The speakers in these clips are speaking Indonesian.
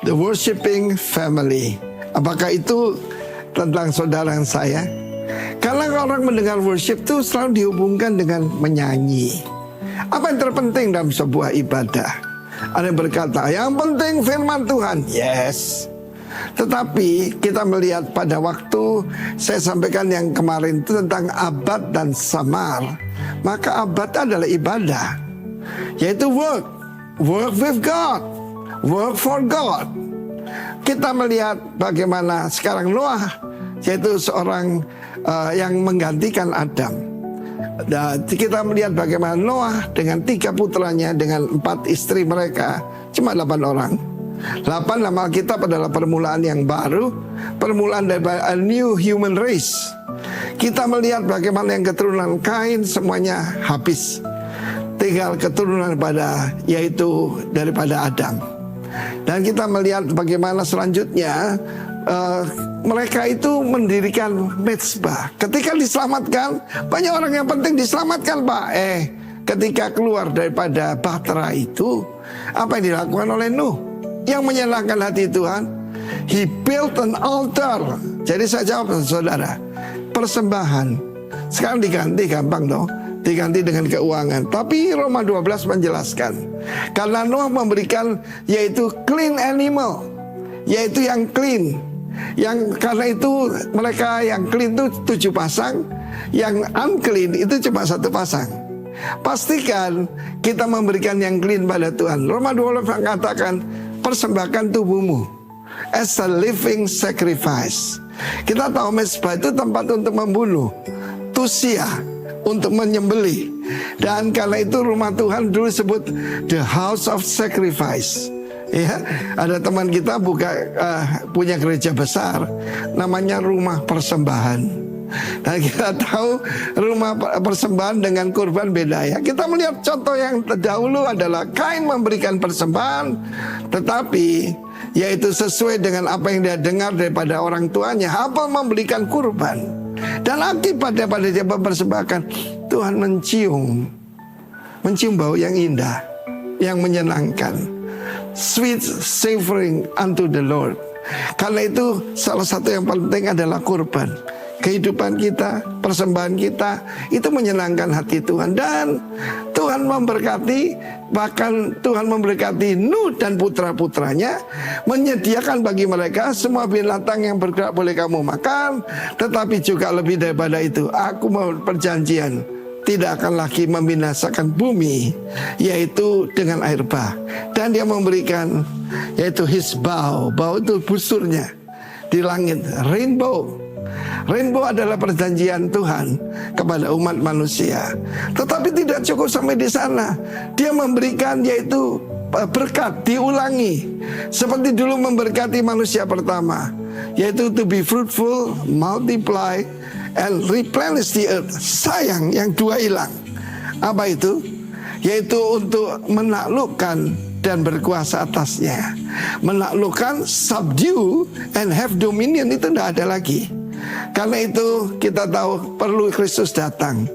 The worshiping family. Apakah itu tentang saudara dan saya? Karena orang mendengar worship itu selalu dihubungkan dengan menyanyi. Apa yang terpenting dalam sebuah ibadah? Ada yang berkata, yang penting firman Tuhan. Yes. Tetapi kita melihat pada waktu saya sampaikan yang kemarin itu tentang abad dan samar. Maka abad adalah ibadah, yaitu work with God, work for God. Kita melihat bagaimana sekarang Noah, yaitu seorang yang menggantikan Adam. Dan kita melihat bagaimana Noah dengan 3 putranya, dengan 4 istri mereka, cuma 8 orang. 8 nama Alkitab adalah permulaan yang baru, permulaan dari a new human race. Kita melihat bagaimana yang keturunan Kain semuanya habis, tinggal keturunan yaitu daripada Adam. Dan kita melihat bagaimana selanjutnya mereka itu mendirikan mezbah. Ketika diselamatkan, banyak orang yang penting diselamatkan, Pak. Ketika keluar daripada bahtera itu, apa yang dilakukan oleh Nuh yang menyenangkan hati Tuhan? He built an altar. Jadi saya jawab saudara, persembahan sekarang diganti gampang dong, diganti dengan keuangan. Tapi Roma 12 menjelaskan, karena Noah memberikan yaitu clean animal, yaitu yang clean. Yang karena itu mereka yang clean itu 7 pasang, yang unclean itu cuma 1 pasang. Pastikan kita memberikan yang clean pada Tuhan. Roma 12 mengatakan, persembahkan tubuhmu as a living sacrifice. Kita tahu mezbah itu tempat untuk membunuh, tusia, untuk menyembelih. Dan karena itu rumah Tuhan dulu disebut the house of sacrifice. Ya, ada teman kita punya gereja besar, namanya rumah persembahan. Dan kita tahu rumah persembahan dengan kurban beda ya. Kita melihat contoh yang terdahulu adalah Kain memberikan persembahan, tetapi yaitu sesuai dengan apa yang dia dengar daripada orang tuanya. Habel memberikan kurban, dan akibat daripada dia mempersembahkan, Tuhan mencium bau yang indah, yang menyenangkan. Sweet savoring unto the Lord. Karena itu salah satu yang penting adalah kurban. Kehidupan kita, persembahan kita, itu menyenangkan hati Tuhan. Dan Tuhan memberkati, bahkan Tuhan memberkati Nuh dan putra-putranya, menyediakan bagi mereka semua binatang yang bergerak boleh kamu makan. Tetapi juga lebih daripada itu, aku mau perjanjian, tidak akan lagi membinasakan bumi, yaitu dengan air bah. Dan dia memberikan yaitu hisbau, bau itu busurnya di langit, rainbow. Rainbow adalah perjanjian Tuhan kepada umat manusia. Tetapi tidak cukup sampai di sana. Dia memberikan yaitu berkat diulangi, seperti dulu memberkati manusia pertama, yaitu to be fruitful, multiply, and replenish the earth. Sayang yang 2 hilang. Apa itu? Yaitu untuk menaklukkan dan berkuasa atasnya. Menaklukkan, subdue, and have dominion, itu tidak ada lagi. Karena itu kita tahu perlu Kristus datang.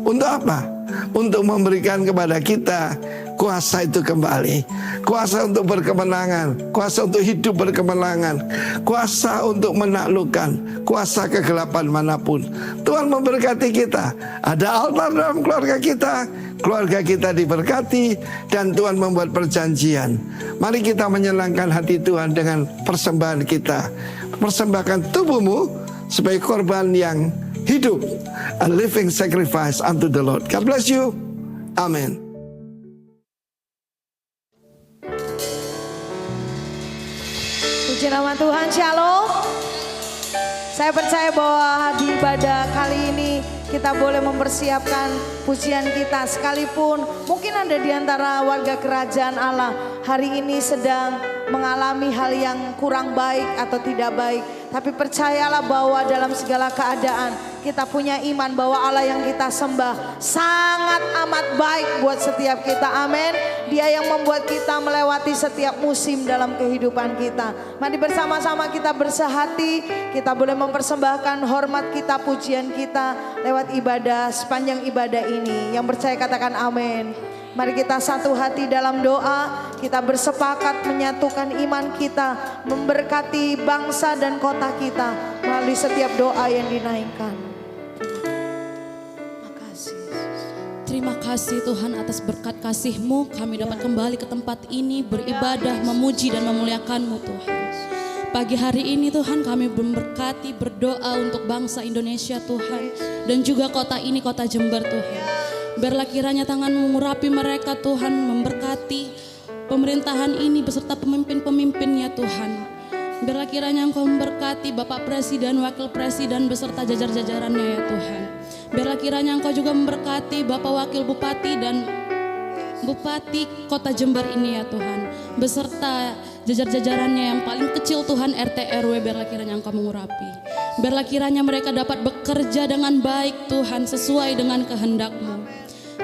Untuk apa? Untuk memberikan kepada kita kuasa itu kembali. Kuasa untuk berkemenangan, kuasa untuk hidup berkemenangan, kuasa untuk menaklukkan, kuasa kegelapan manapun. Tuhan memberkati kita. Ada altar dalam keluarga kita diberkati, dan Tuhan membuat perjanjian. Mari kita menyenangkan hati Tuhan dengan persembahan kita. Persembahkan tubuhmu sebagai korban yang hidup, a living sacrifice unto the Lord. God bless you. Amen. Puji nama Tuhan, shalom. Saya percaya bahwa di ibadah kali ini kita boleh mempersiapkan pujian kita. Sekalipun mungkin ada di antara warga kerajaan Allah hari ini sedang mengalami hal yang kurang baik atau tidak baik. Tapi percayalah bahwa dalam segala keadaan kita punya iman bahwa Allah yang kita sembah sangat amat baik buat setiap kita. Amin. Dia yang membuat kita melewati setiap musim dalam kehidupan kita. Mari bersama-sama kita bersehati. Kita boleh mempersembahkan hormat kita, pujian kita lewat ibadah sepanjang ibadah ini. Yang percaya katakan amin. Mari kita satu hati dalam doa. Kita bersepakat menyatukan iman kita, memberkati bangsa dan kota kita melalui setiap doa yang dinaikkan. Terima kasih Tuhan atas berkat kasih-Mu, kami dapat kembali ke tempat ini beribadah, memuji dan memuliakan-Mu Tuhan. Pagi hari ini Tuhan kami memberkati, berdoa untuk bangsa Indonesia Tuhan. Dan juga kota ini, kota Jember Tuhan. Biarlah kiranya tangan-Mu mengurapi mereka Tuhan, memberkati pemerintahan ini beserta pemimpin-pemimpinnya Tuhan. Biarlah kiranya Engkau memberkati Bapak Presiden, Wakil Presiden beserta jajar-jajarannya ya Tuhan. Biarlah kiranya Engkau juga memberkati Bapak Wakil Bupati dan Bupati Kota Jember ini ya Tuhan. Beserta jajar-jajarannya yang paling kecil Tuhan, RT RW, biarlah kiranya Engkau mengurapi. Biarlah kiranya mereka dapat bekerja dengan baik Tuhan, sesuai dengan kehendak-Mu.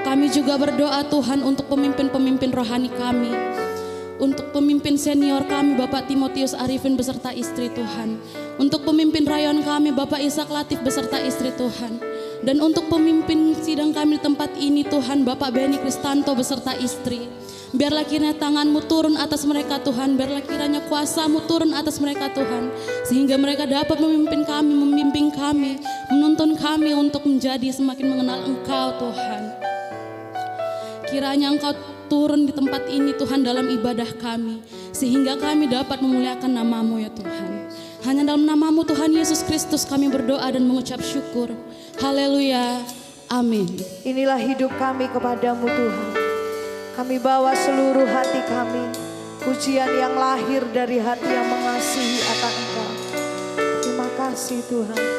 Kami juga berdoa Tuhan untuk pemimpin-pemimpin rohani kami. Untuk pemimpin senior kami Bapak Timotius Arifin beserta istri Tuhan. Untuk pemimpin rayon kami Bapak Ishak Latif beserta istri Tuhan. Dan untuk pemimpin sidang kami di tempat ini Tuhan, Bapak Beni Kristanto beserta istri. Biarlah kiranya tangan-Mu turun atas mereka Tuhan. Biarlah kiranya kuasa-Mu turun atas mereka Tuhan. Sehingga mereka dapat memimpin kami, membimbing kami, menuntun kami untuk menjadi semakin mengenal Engkau Tuhan. Kiranya Engkau turun di tempat ini Tuhan dalam ibadah kami. Sehingga kami dapat memuliakan nama-Mu ya Tuhan. Hanya dalam nama-Mu Tuhan Yesus Kristus kami berdoa dan mengucap syukur. Haleluya, amin. Inilah hidup kami kepadamu Tuhan. Kami bawa seluruh hati kami, pujian yang lahir dari hati yang mengasihi akan Engkau. Terima kasih Tuhan.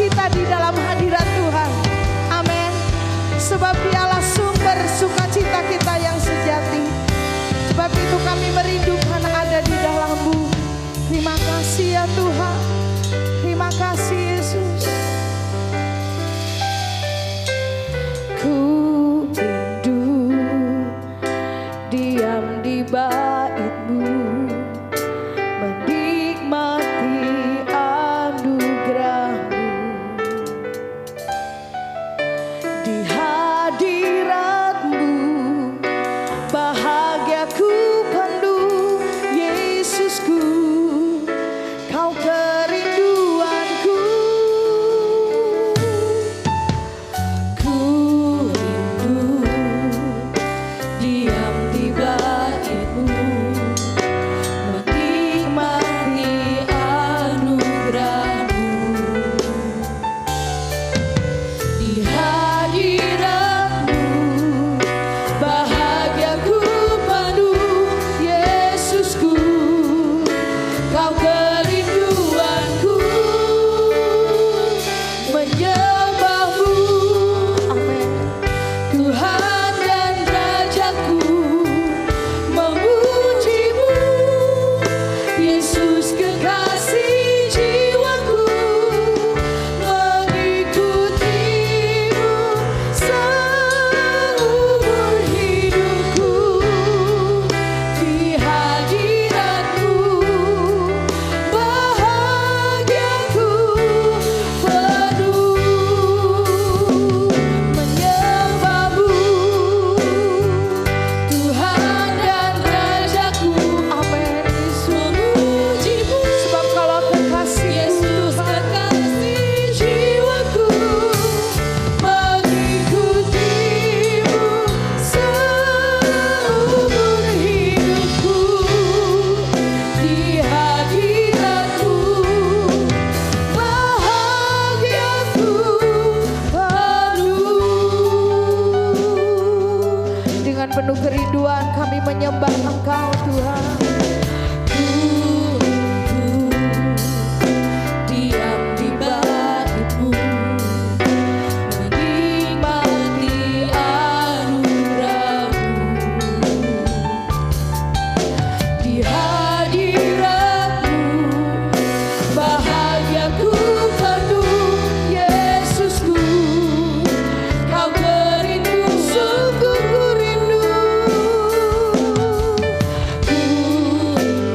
sukacita di dalam hadirat Tuhan. Amin. Sebab Dialah sumber sukacita kita yang sejati. Sebab itu kami merindukan ada di dalam-Mu. Terima kasih ya Tuhan. Terima kasih Yesus. Ku rindu diam di bait-Mu, menikmati anugerah-Mu. Di hadirat-Mu bahagiaku penuh, Yesusku, Kau kerinduanku. Ku rindu diam di bait-Mu, menikmati anugerah-Mu. Di hadirat-Mu bahagiaku penuh, Yesusku, Kau kerinduanku. Menyembah-Mu, amin, Tuhan dan Rajaku, memuji-Mu, Yesus kekasih jiwaku, mengikuti-Mu seumur hidupku. Di hadirat-Mu bahagiaku penuh. Menyembah-Mu, Tuhan dan Rajaku, amin, memuji-Mu, sebab Kaulah kekasih Yesus, kekasih jiwaku, mengikuti-Mu seumur hidupku. Di hadirat-Mu bahagiaku penuh. Dengan penuh kerinduan kami menyembah Engkau Tuhan. Diam di bait-Mu, menikmati anugerah-Mu. Di hadirat-Mu bahagiaku penuh, Yesusku, Kau kerindu, sungguh ku rindu.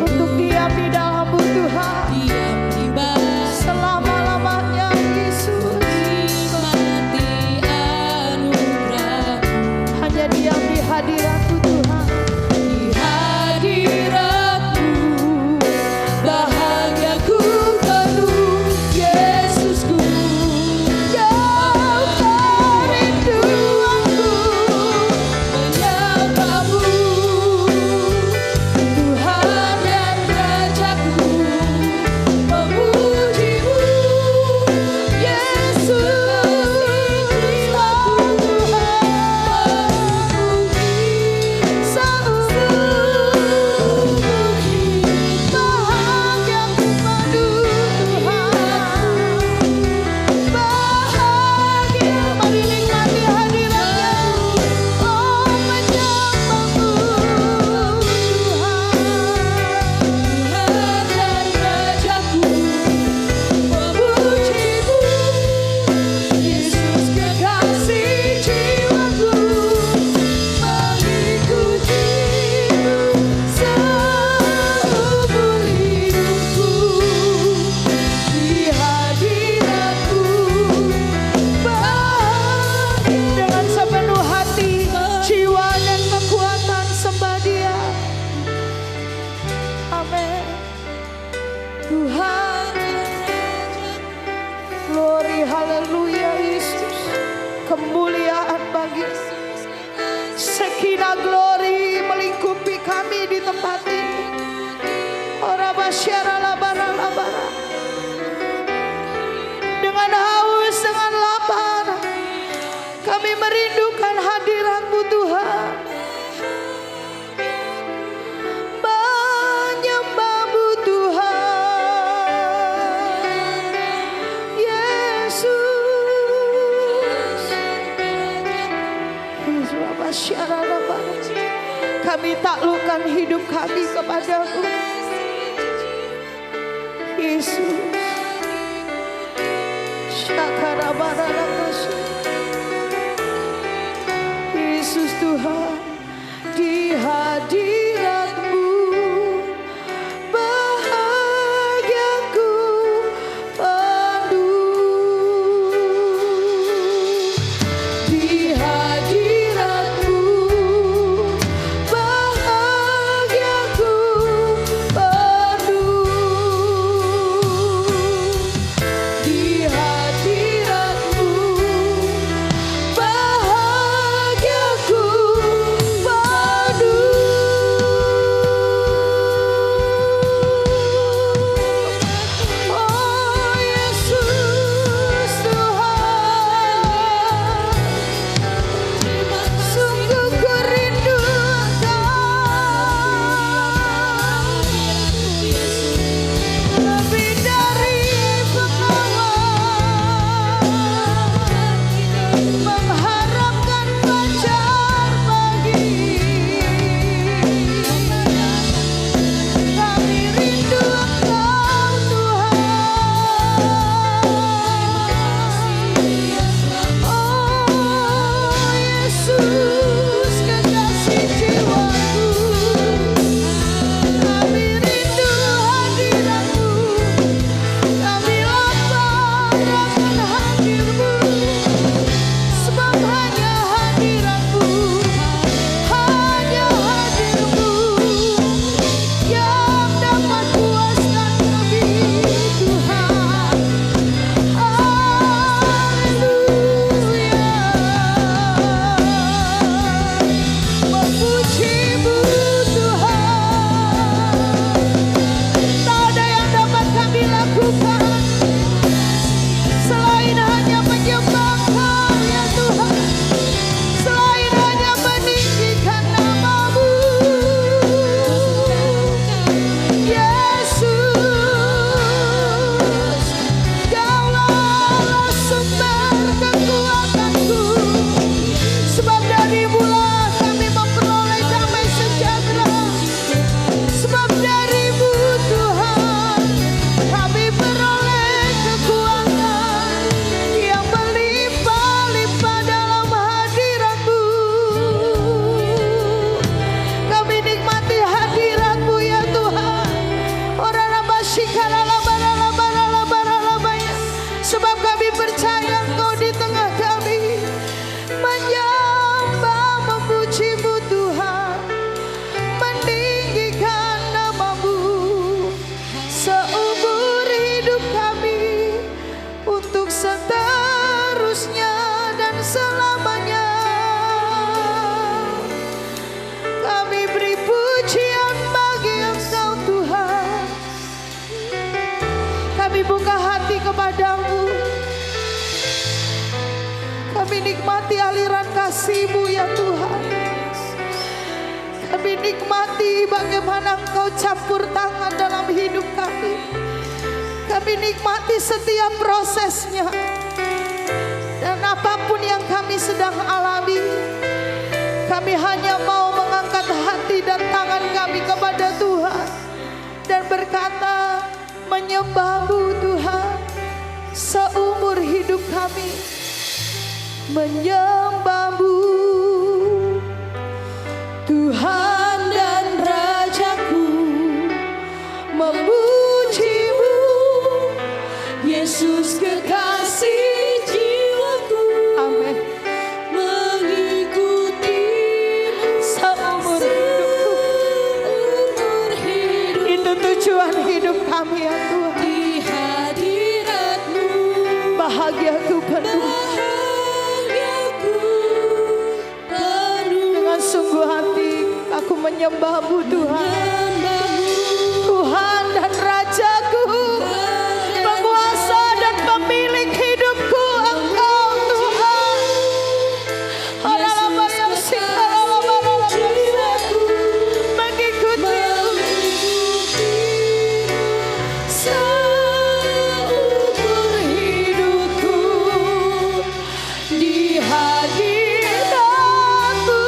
Untuk diam di dalam-Mu Tuhan, Diam di bait selama-lamanya Yesus. menikmati anugerah-Mu. Hanya diam di hadirat-Mu Tuhan. Di hadirat-Mu Bahagiaku penuh, Yesusku, Kau kerinduanku. Menyembah-Mu, Tuhan dan Rajaku, memuji-Mu, Yesus, oh Tuhan, bahagiaku penuh Tuhan. Bahagia, mari nikmati hadirat-Nya. Oh, menyembah-Mu Tuhan. Tuhan dan Rajaku, memuji-Mu, Yesus kekasih jiwaku, mengikuti-Mu seumur hidupku. Di hadirat-Mu bahagia. Dengan sepenuh hati, jiwa dan kekuatan sembah Dia. Amin. Tuhan, glory, haleluya Yesus. Kemuliaan bagi Shekinah glory melingkupi kami di tempat ini. Ora basyara labara labara. Dengan haus, dengan lapar, kami merindukan hadirat-Mu Tuhan. Menyembah-Mu Tuhan, Yesus. kami taklukkan hidup kami kepadamu. Yesus. Yesus Tuhan, di hadirat-Mu bahagiaku penuh. Di hadirat-Mu bahagiaku penuh. Di hadirat-Mu bahagiaku penuh. Oh Yesus Tuhan, sungguh ku rindu Engkau, lebih dari pengawal, mengharapkan fajar pagi. Kami rindu Engkau Tuhan. Oh Yesus, kekasih jiwaku, kami rindu hadirat-Mu. Kami lapar akan hadir-Mu, sebab hanya hadirat-Mu, hanya hadir-Mu yang dapat puaskan kami Tuhan. Haleluya, memuji-Mu Tuhan. Tak ada yang dapat kami lakukan selain hanya menyembah Kau ya Tuhan, selain hanya meninggikan nama-Mu. Yesus, Kaulah sumber kekuatanku, sebab dari-Mu-lah kami memperoleh damai sejahtera. Sebab dari-Mu Tuhan kami beroleh kekuatan yang berlimpah-limpah dalam hadirat-Mu. Kami nikmati hadirat-Mu ya Tuhan. Sebab kami percaya Engkau di tengah kami, menyembah memuji-Mu Tuhan, meninggikan nama-Mu seumur hidup kami, untuk seterusnya dan selamanya. Kami beri pujian bagi Engkau Tuhan. Kami buka hati kepadamu. Kami nikmati aliran kasih-Mu ya Tuhan. Kami nikmati bagaimana Engkau campur tangan dalam hidup kami. Kami nikmati setiap prosesnya. Dan apapun yang kami sedang alami, kami hanya mau mengangkat hati dan tangan kami kepada Tuhan dan berkata, menyembah-Mu Tuhan seumur hidup kami. Menyembah-Mu Tuhan dan Rajaku, memuji-Mu Yesus kekasih jiwaku. Amin. Mengikuti-Mu seumur hidupku. Itu tujuan hidup kami ya Tuhan. Di hadirat-Mu bahagiaku penuh. Dengan sungguh hati aku menyembah-Mu Tuhan. Tuhan dan Rajaku, penguasa dan pemilik hidupku, Engkau Tuhan. Di hadirat-Mu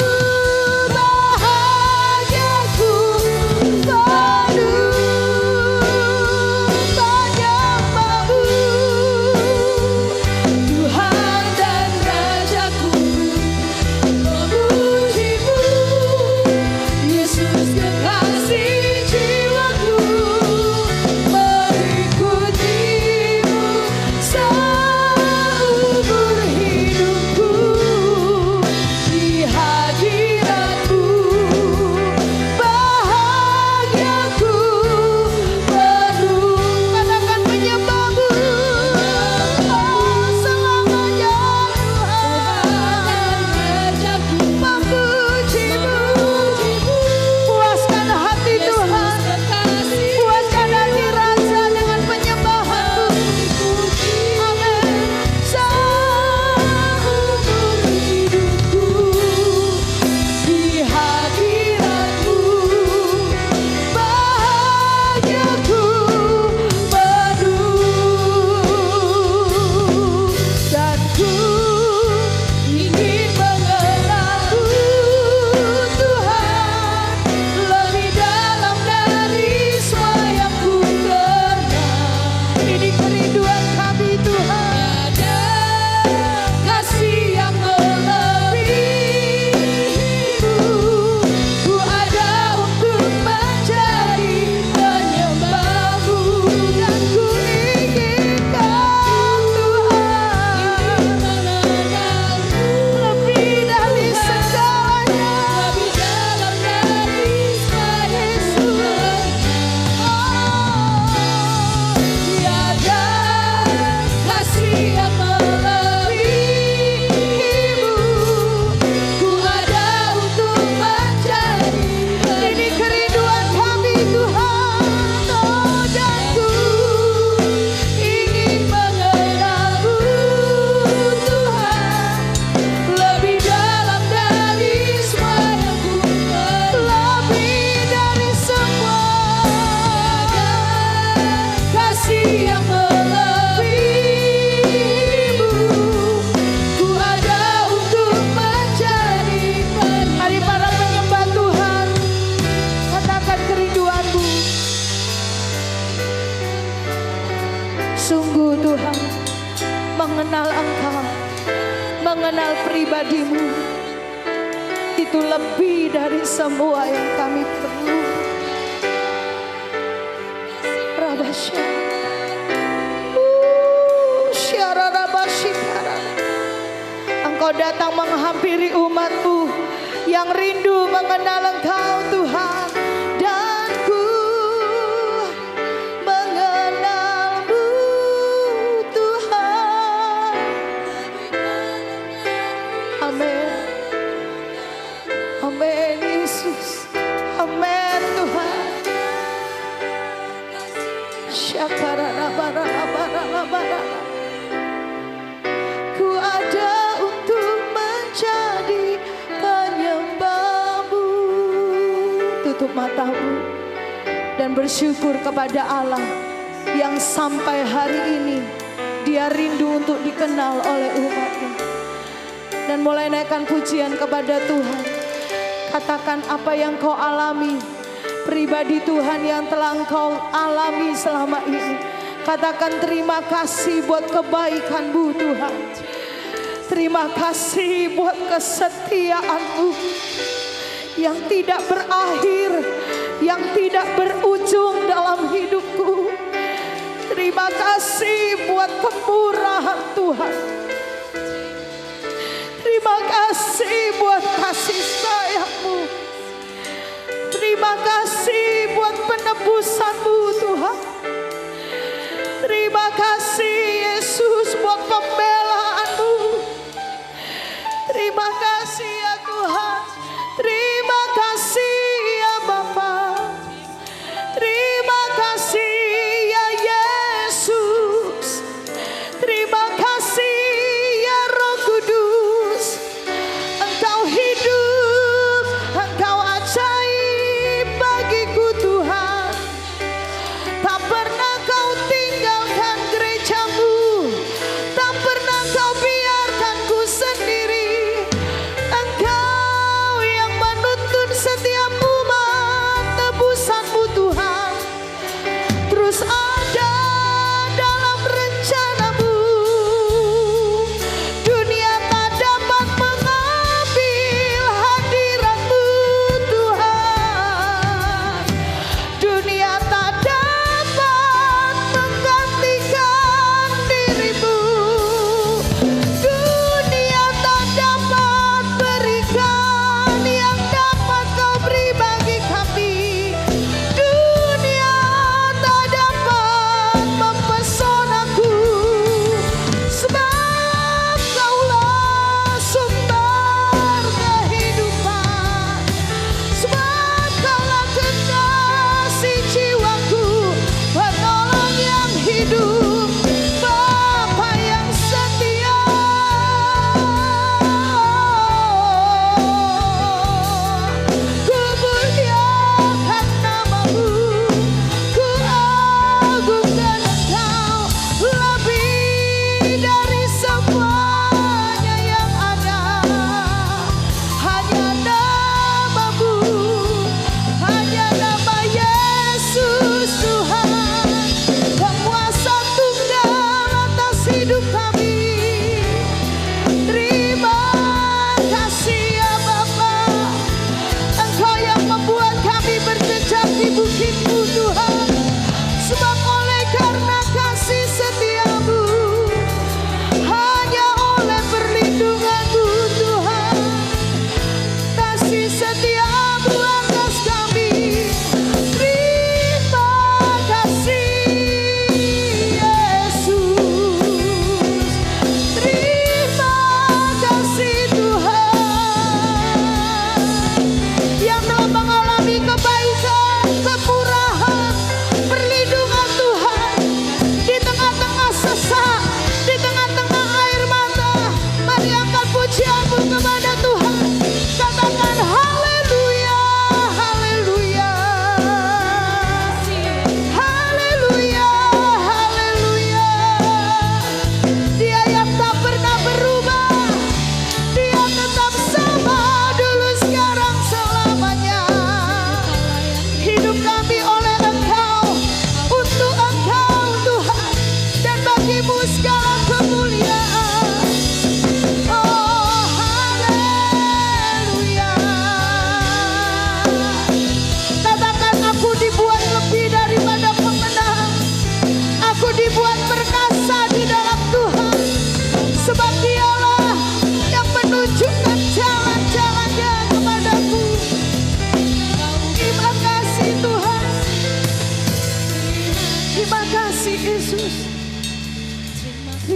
mengenal pribadimu. Itu lebih dari semua yang kami perlu. Rabasya. Syararabashikara. Engkau datang menghampiri umatmu yang rindu mengenal Engkau Tuhan. Dan ku mengenalmu Tuhan. Amin. Amin Yesus. Amin Tuhan. Syakaranabaranabaranabarana. Ku ada untuk menjadi penyembahmu. Tutup matamu dan bersyukur kepada Allah yang sampai hari ini Dia rindu untuk dikenal oleh umatnya. Dan mulai naikkan pujian kepada Tuhan. Katakan apa yang kau alami, pribadi Tuhan yang telah kau alami selama ini. Katakan terima kasih buat kebaikan-Mu Tuhan. Terima kasih buat kesetiaan-Mu yang tidak berakhir, yang tidak berujung dalam hidupku. Terima kasih buat kemurahan Tuhan. Terima kasih buat kasih sayang-Mu. Terima kasih buat penebusan-Mu Tuhan. Terima kasih Yesus buat pembelaan-Mu. Terima kasih ya Tuhan. Terima kasih ya Bapa. Terima kasih ya Yesus. Terima kasih ya Roh Kudus. Engkau hidup, Engkau ajaib bagiku Tuhan. Tak pernah kau tinggalkan gerejamu. Tak pernah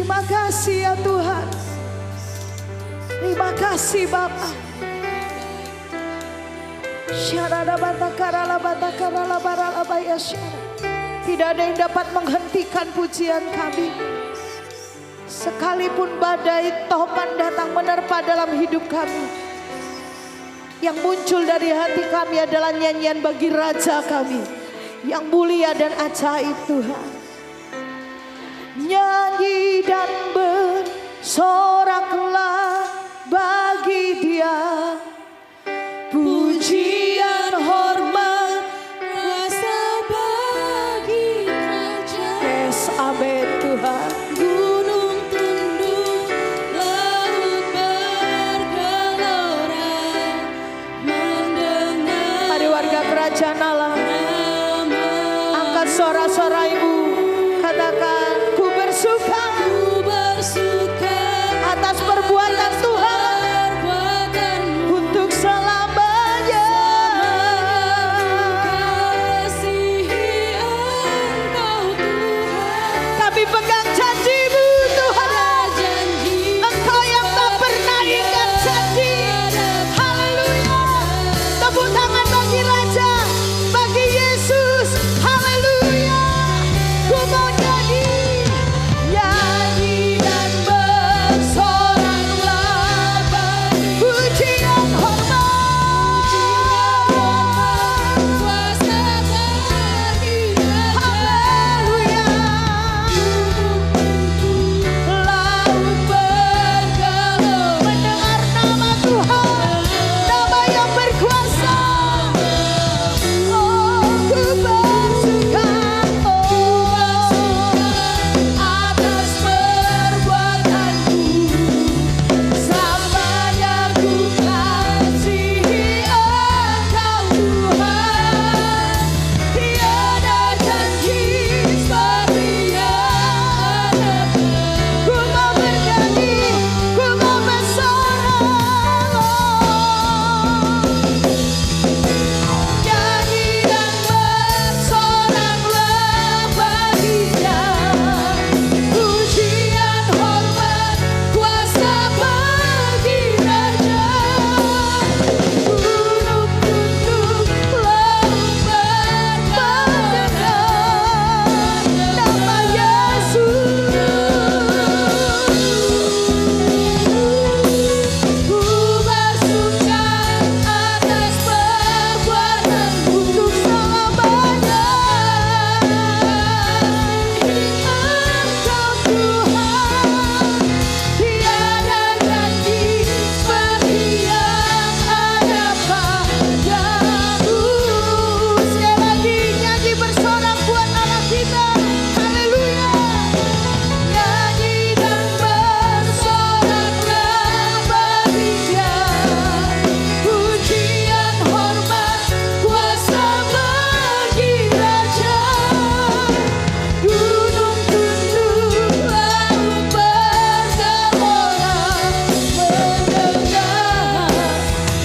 Terima kasih ya Tuhan. Terima kasih Bapa. Tidak ada yang dapat menghentikan pujian kami. Sekalipun badai topan datang menerpa dalam hidup kami, yang muncul dari hati kami adalah nyanyian bagi Raja kami yang mulia dan ajaib Tuhan. Nyanyi dan bersoraklah bagi Dia, pujian hormat Kuasa bagi Raja. yes amin Tuhan. Gunung tunduk, laut bergelora, mendengar Mari warga kerajaan Allah, nama angkat suara-suara-Ibu, katakan ku bersuka Ku bersuka atas perbuatan Tuhan perbuatanmu. untuk selamanya. Kasihi Engkau Tuhan, Kami pegang janji-Mu Tuhan, janji Engkau yang tak pernah ingat janji. Haleluya. Tepuk tangan bagi Raja, bagi Yesus. Haleluya. Ku mau nyanyi, nyanyi dan bersoraklah bagi pujian hormat. kuasa bagi Haleluya. Laut bergelora mendengar nama Tuhan, nama yang berkuasa. Oh, ku bersuka, atas perbuatanku. Selamanya ku kasihi Engkau Tuhan. Tiada janji seperti yang ada. Ku mau bernyanyi, ku mau bersorak. Nyanyi dan bersoraklah bagi-Nya, pujian hormat kuasa bagi Raja. Gunung tunduk, laut bergelora, nama Yesus. Ku bersuka atas perbuatanmu untuk selamanya. Engkau Tuhan, tiada janji seperti yang ada padamu. Sekali lagi nyanyi bersorak buat Allah kita. Haleluya. Nyanyi dan bersoraklah bagi-Nya, pujian hormat kuasa bagi Raja. Gunung tunduk, laut bergelora, mendengar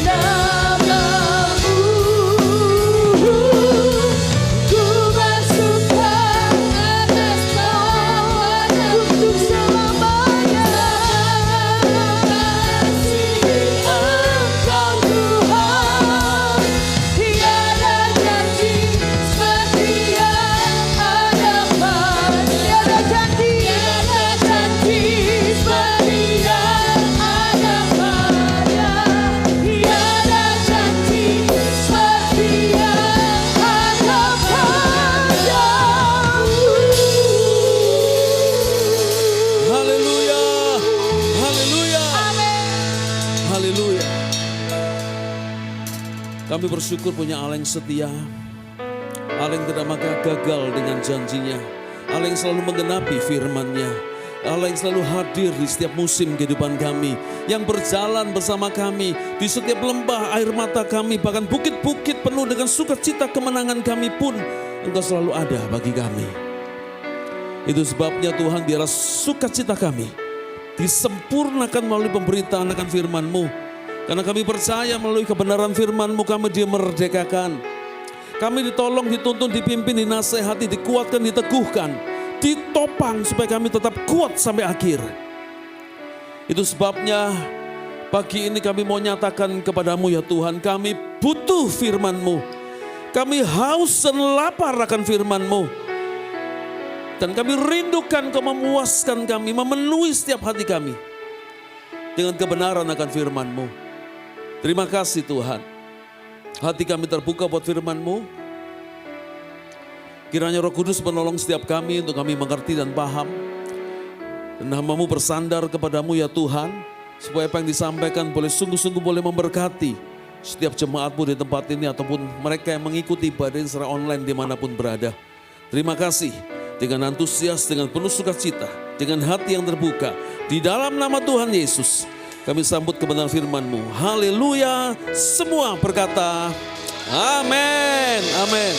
nama-Mu. Ku bersuka atas perbuatanmu untuk selamanya. Kasihi Engkau Tuhan, tiada janji seperti yang ada pada. Tiada janji seperti yang ada pada. Tiada janji seperti yang ada padamu. Haleluya, haleluya, haleluya. Kami bersyukur punya Allah yang setia, Allah yang tidak maka gagal dengan janjinya, Allah yang selalu menggenapi firman-Nya, Allah yang selalu hadir di setiap musim kehidupan kami, yang berjalan bersama kami di setiap lembah air mata kami, bahkan bukit-bukit penuh dengan sukacita kemenangan kami pun Engkau selalu ada bagi kami. Itu sebabnya Tuhan, biarlah sukacita kami disempurnakan melalui pemberitaan akan firman-Mu. Karena kami percaya melalui kebenaran firman-Mu kami dimerdekakan. Kami ditolong, dituntun, dipimpin, dinasehati, dikuatkan, diteguhkan. ditopang supaya kami tetap kuat sampai akhir. Itu sebabnya pagi ini kami mau nyatakan kepadamu ya Tuhan, kami butuh firman-Mu. Kami haus dan lapar akan firman-Mu. Dan kami rindukan Kau memuaskan kami, memenuhi setiap hati kami dengan kebenaran akan firman-Mu. Terima kasih Tuhan. Hati kami terbuka buat firman-Mu. Kiranya Roh Kudus menolong setiap kami untuk kami mengerti dan paham. Dan hamba-Mu bersandar kepadamu ya Tuhan. Supaya apa yang disampaikan boleh sungguh-sungguh boleh memberkati setiap jemaat-Mu di tempat ini. Ataupun mereka yang mengikuti ibadah secara online dimanapun berada. Terima kasih. Dengan antusias, dengan penuh sukacita. Dengan hati yang terbuka. Di dalam nama Tuhan Yesus. Kami sambut kebenaran firman-Mu. Haleluya. Semua berkata amin. Amin.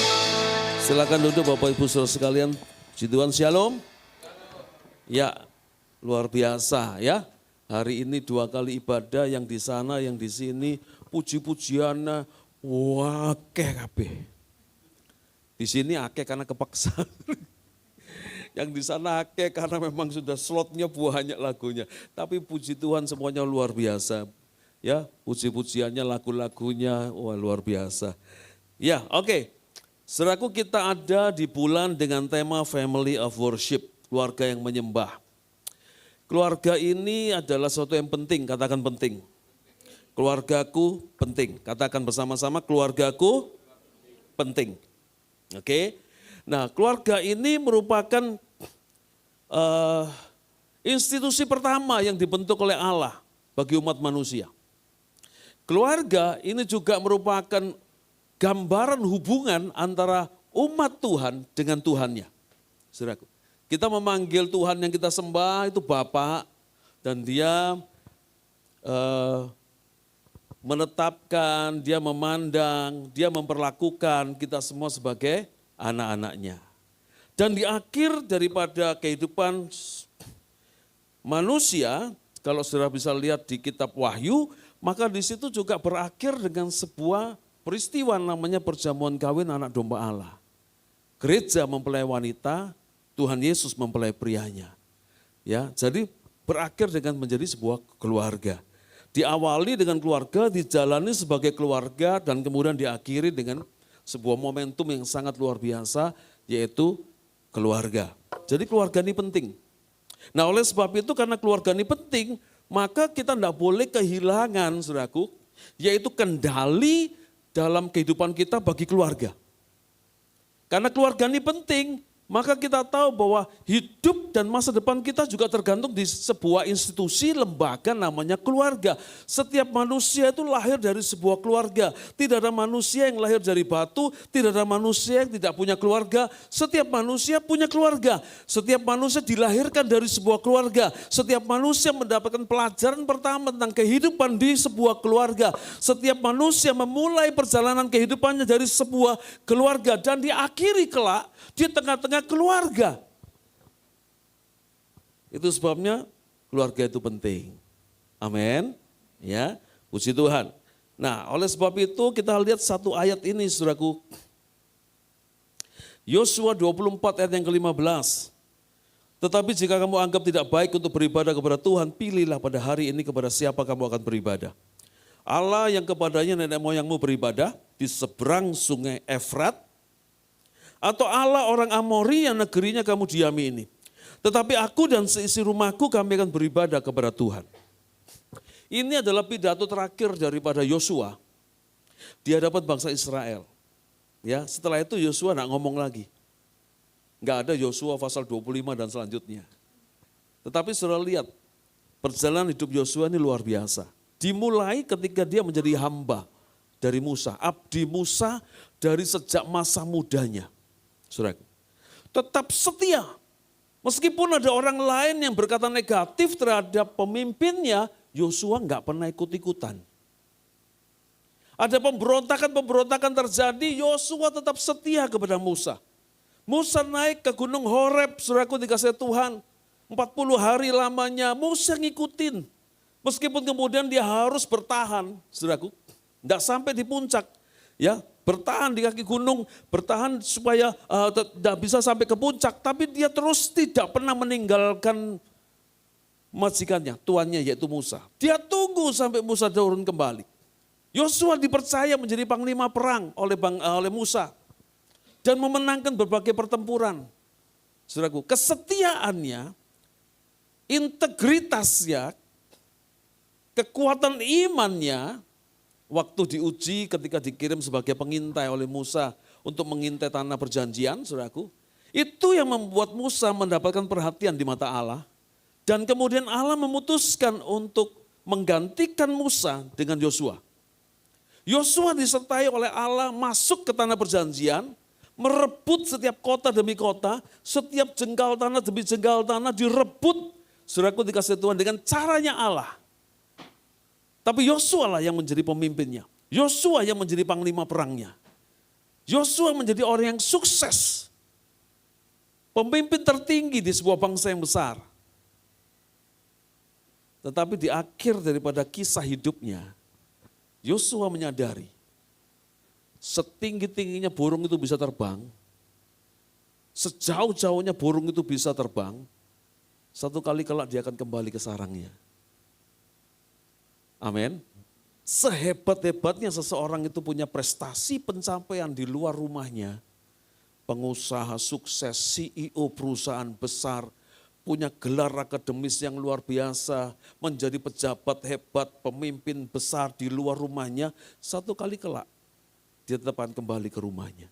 Silakan duduk Bapak Ibu Saudara sekalian. Puji Tuhan, shalom. Ya, luar biasa ya. Hari ini 2 kali ibadah, yang di sana, yang di sini. Puji-pujiannya, wakeh kabeh. Di sini akeh karena kepaksa. Yang di sana akeh karena memang sudah slotnya banyak lagunya. Tapi puji Tuhan semuanya luar biasa. Ya, puji-pujiannya, lagu-lagunya, wah luar biasa. Ya, oke. Saudaraku, kita ada di bulan dengan tema Family of Worship, keluarga yang menyembah. Keluarga ini adalah sesuatu yang penting, katakan penting. Keluargaku penting, katakan bersama-sama keluargaku penting. Oke. Nah, keluarga ini merupakan institusi pertama yang dibentuk oleh Allah bagi umat manusia. Keluarga ini juga merupakan gambaran hubungan antara umat Tuhan dengan Tuhannya. Saudaraku, kita memanggil Tuhan yang kita sembah itu Bapa, dan Dia menetapkan, Dia memandang, Dia memperlakukan kita semua sebagai anak-anaknya. Dan di akhir daripada kehidupan manusia, kalau saudara bisa lihat di kitab Wahyu, maka di situ juga berakhir dengan sebuah peristiwa namanya perjamuan kawin anak domba Allah. Gereja mempelai wanita, Tuhan Yesus mempelai prianya. Ya, jadi berakhir dengan menjadi sebuah keluarga. Diawali dengan keluarga, dijalani sebagai keluarga, dan kemudian diakhiri dengan sebuah momentum yang sangat luar biasa, yaitu keluarga. Jadi keluarga ini penting. Nah, oleh sebab itu karena keluarga ini penting, maka kita tidak boleh kehilangan, saudaraku, yaitu kendali dalam kehidupan kita bagi keluarga. Karena keluarga ini penting, maka kita tahu bahwa hidup dan masa depan kita juga tergantung di sebuah institusi, lembaga namanya keluarga. Setiap manusia itu lahir dari sebuah keluarga. Tidak ada manusia yang lahir dari batu, tidak ada manusia yang tidak punya keluarga. Setiap manusia punya keluarga. Setiap manusia dilahirkan dari sebuah keluarga. Setiap manusia mendapatkan pelajaran pertama tentang kehidupan di sebuah keluarga. Setiap manusia memulai perjalanan kehidupannya dari sebuah keluarga dan diakhiri kelak di tengah-tengah keluarga. Itu sebabnya keluarga itu penting. Amin. Ya, puji Tuhan. Nah, oleh sebab itu kita lihat satu ayat ini, saudaraku. Yosua 24 ayat yang ke-15. Tetapi jika kamu anggap tidak baik untuk beribadah kepada Tuhan, pilihlah pada hari ini kepada siapa kamu akan beribadah. Allah yang kepadanya nenek moyangmu beribadah di seberang sungai Efrat, atau Allah orang Amori yang negerinya kamu diami ini. Tetapi aku dan seisi rumahku kami akan beribadah kepada Tuhan. Ini adalah pidato terakhir daripada Yosua di hadapan bangsa Israel. Ya, setelah itu Yosua enggak ngomong lagi. Enggak ada Yosua pasal 25 dan selanjutnya. Tetapi saudara lihat, perjalanan hidup Yosua ini luar biasa. Dimulai ketika dia menjadi hamba dari Musa, abdi Musa dari sejak masa mudanya. Saudara, tetap setia. Meskipun ada orang lain yang berkata negatif terhadap pemimpinnya, Yosua enggak pernah ikut-ikutan. Ada pemberontakan-pemberontakan terjadi, Yosua tetap setia kepada Musa. Musa naik ke Gunung Horeb, saudaraku dikasih Tuhan. 40 hari lamanya, Musa ngikutin. Meskipun kemudian dia harus bertahan, saudaraku. Enggak sampai di puncak. Ya, bertahan di kaki gunung, bertahan supaya tidak bisa sampai ke puncak. Tapi dia terus tidak pernah meninggalkan majikannya, tuannya yaitu Musa. Dia tunggu sampai Musa turun kembali. Yosua dipercaya menjadi panglima perang oleh Musa. Dan memenangkan berbagai pertempuran. Saudaraku, kesetiaannya, integritasnya, kekuatan imannya, waktu diuji ketika dikirim sebagai pengintai oleh Musa untuk mengintai tanah perjanjian, saudaraku, itu yang membuat Musa mendapatkan perhatian di mata Allah. Dan kemudian Allah memutuskan untuk menggantikan Musa dengan Yosua. Yosua disertai oleh Allah masuk ke tanah perjanjian, merebut setiap kota demi kota, setiap jengkal tanah demi jengkal tanah direbut. Saudaraku, dikasih Tuhan dengan caranya Allah. Tapi Yosua lah yang menjadi pemimpinnya. Yosua yang menjadi panglima perangnya. Yosua menjadi orang yang sukses. Pemimpin tertinggi di sebuah bangsa yang besar. Tetapi di akhir daripada kisah hidupnya, Yosua menyadari setinggi-tingginya burung itu bisa terbang, sejauh-jauhnya burung itu bisa terbang, satu kali kelak dia akan kembali ke sarangnya. Amin. Sehebat-hebatnya seseorang itu punya prestasi pencapaian di luar rumahnya, pengusaha sukses, CEO perusahaan besar, punya gelar akademis yang luar biasa, menjadi pejabat hebat, pemimpin besar di luar rumahnya, satu kali kelak dia tetap akan kembali ke rumahnya.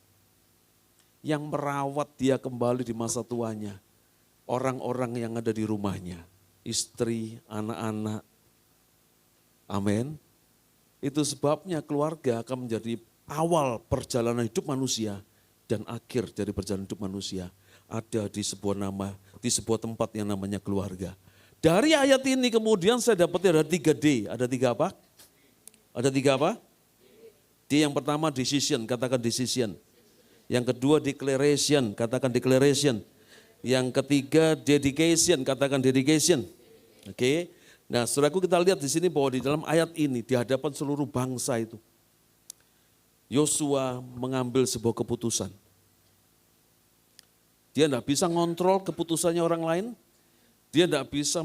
Yang merawat dia kembali di masa tuanya, orang-orang yang ada di rumahnya, istri, anak-anak. Amin. Itu sebabnya keluarga akan menjadi awal perjalanan hidup manusia dan akhir dari perjalanan hidup manusia ada di sebuah tempat yang namanya keluarga. Dari ayat ini kemudian saya dapatnya ada 3D. Ada 3 apa? Ada 3 apa? D yang pertama decision, katakan decision. Yang kedua declaration, katakan declaration. Yang ketiga dedication, katakan dedication. Oke. Nah, saudaraku, kita lihat di sini bahwa di dalam ayat ini di hadapan seluruh bangsa itu Yosua mengambil sebuah keputusan. Dia tidak bisa ngontrol keputusannya orang lain. Dia tidak bisa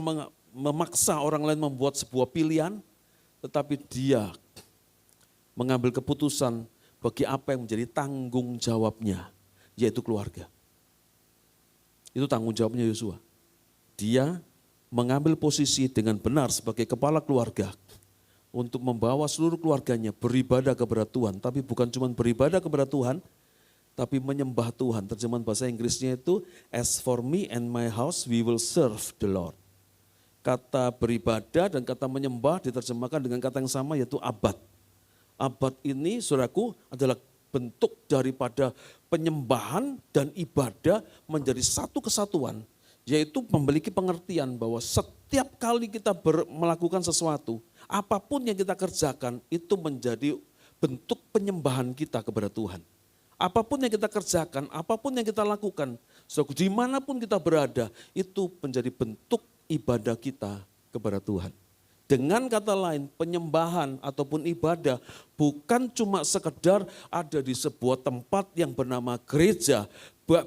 memaksa orang lain membuat sebuah pilihan. Tetapi dia mengambil keputusan bagi apa yang menjadi tanggung jawabnya, yaitu keluarga. Itu tanggung jawabnya Yosua. Dia mengambil posisi dengan benar sebagai kepala keluarga untuk membawa seluruh keluarganya beribadah kepada Tuhan. Tapi bukan cuma beribadah kepada Tuhan, tapi menyembah Tuhan. Terjemahan bahasa Inggrisnya itu, as for me and my house we will serve the Lord. Kata beribadah dan kata menyembah diterjemahkan dengan kata yang sama, yaitu abad. Abad ini, saudaraku, adalah bentuk daripada penyembahan dan ibadah menjadi satu kesatuan, yaitu memiliki pengertian bahwa setiap kali kita melakukan sesuatu, apapun yang kita kerjakan itu menjadi bentuk penyembahan kita kepada Tuhan. Apapun yang kita kerjakan, apapun yang kita lakukan, dimanapun kita berada, itu menjadi bentuk ibadah kita kepada Tuhan. Dengan kata lain, penyembahan ataupun ibadah bukan cuma sekedar ada di sebuah tempat yang bernama gereja,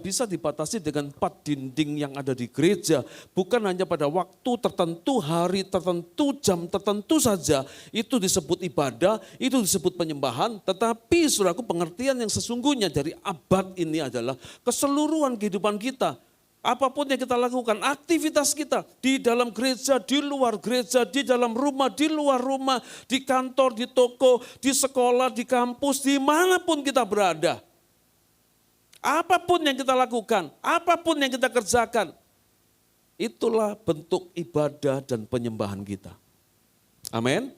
bisa dibatasi dengan 4 dinding yang ada di gereja. Bukan hanya pada waktu tertentu, hari tertentu, jam tertentu saja itu disebut ibadah, itu disebut penyembahan. Tetapi saudaraku, pengertian yang sesungguhnya dari abad ini adalah keseluruhan kehidupan kita. Apapun yang kita lakukan, aktivitas kita di dalam gereja, di luar gereja, di dalam rumah, di luar rumah, di kantor, di toko, di sekolah, di kampus, dimanapun kita berada. Apapun yang kita lakukan, apapun yang kita kerjakan, itulah bentuk ibadah dan penyembahan kita. Amin.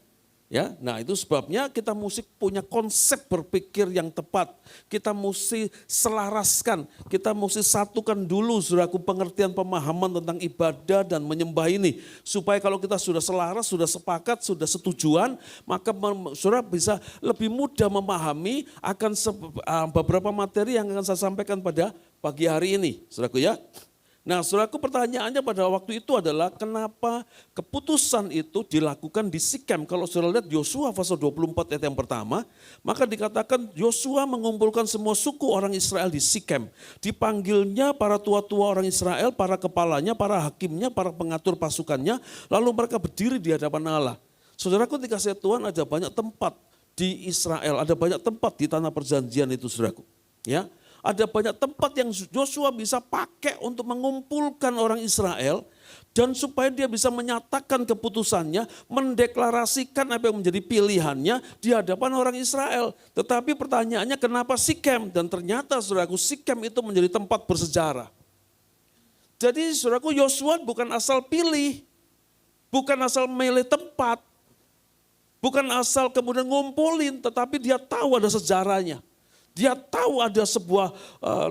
Ya, nah itu sebabnya kita mesti punya konsep berpikir yang tepat. Kita mesti selaraskan, kita mesti satukan dulu saudaraku pengertian pemahaman tentang ibadah dan menyembah ini. Supaya kalau kita sudah selaras, sudah sepakat, sudah setujuan, maka saudara bisa lebih mudah memahami akan beberapa materi yang akan saya sampaikan pada pagi hari ini. Saudaraku ya. Nah, saudaraku, pertanyaannya pada waktu itu adalah kenapa keputusan itu dilakukan di Sikem. Kalau saudara lihat Yosua pasal 24 ayat yang pertama, maka dikatakan Yosua mengumpulkan semua suku orang Israel di Sikem. Dipanggilnya para tua-tua orang Israel, para kepalanya, para hakimnya, para pengatur pasukannya, lalu mereka berdiri di hadapan Allah. Saudaraku, dikasih Tuhan ada banyak tempat di Israel, ada banyak tempat di tanah perjanjian itu, saudaraku. Ya, ada banyak tempat yang Yosua bisa pakai untuk mengumpulkan orang Israel dan supaya dia bisa menyatakan keputusannya, mendeklarasikan apa yang menjadi pilihannya di hadapan orang Israel. Tetapi pertanyaannya kenapa Sikem? Dan ternyata saudaraku, Sikem itu menjadi tempat bersejarah. Jadi saudaraku, Yosua bukan asal pilih, bukan asal milih tempat, bukan asal kemudian ngumpulin, tetapi dia tahu ada sejarahnya. Dia tahu ada sebuah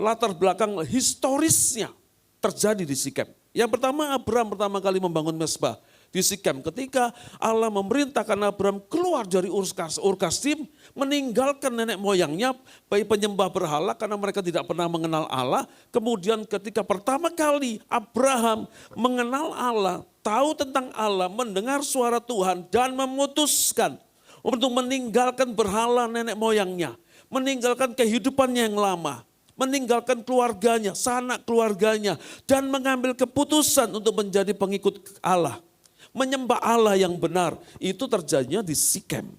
latar belakang historisnya terjadi di Sikem. Yang pertama, Abraham pertama kali membangun mezbah di Sikem. Ketika Allah memerintahkan Abraham keluar dari Ur Kasdim, meninggalkan nenek moyangnya, bayi penyembah berhala karena mereka tidak pernah mengenal Allah. Kemudian ketika pertama kali Abraham mengenal Allah, tahu tentang Allah, mendengar suara Tuhan dan memutuskan untuk meninggalkan berhala nenek moyangnya. Meninggalkan kehidupannya yang lama, meninggalkan keluarganya, sanak keluarganya, dan mengambil keputusan untuk menjadi pengikut Allah. Menyembah Allah yang benar, itu terjadinya di Sikem.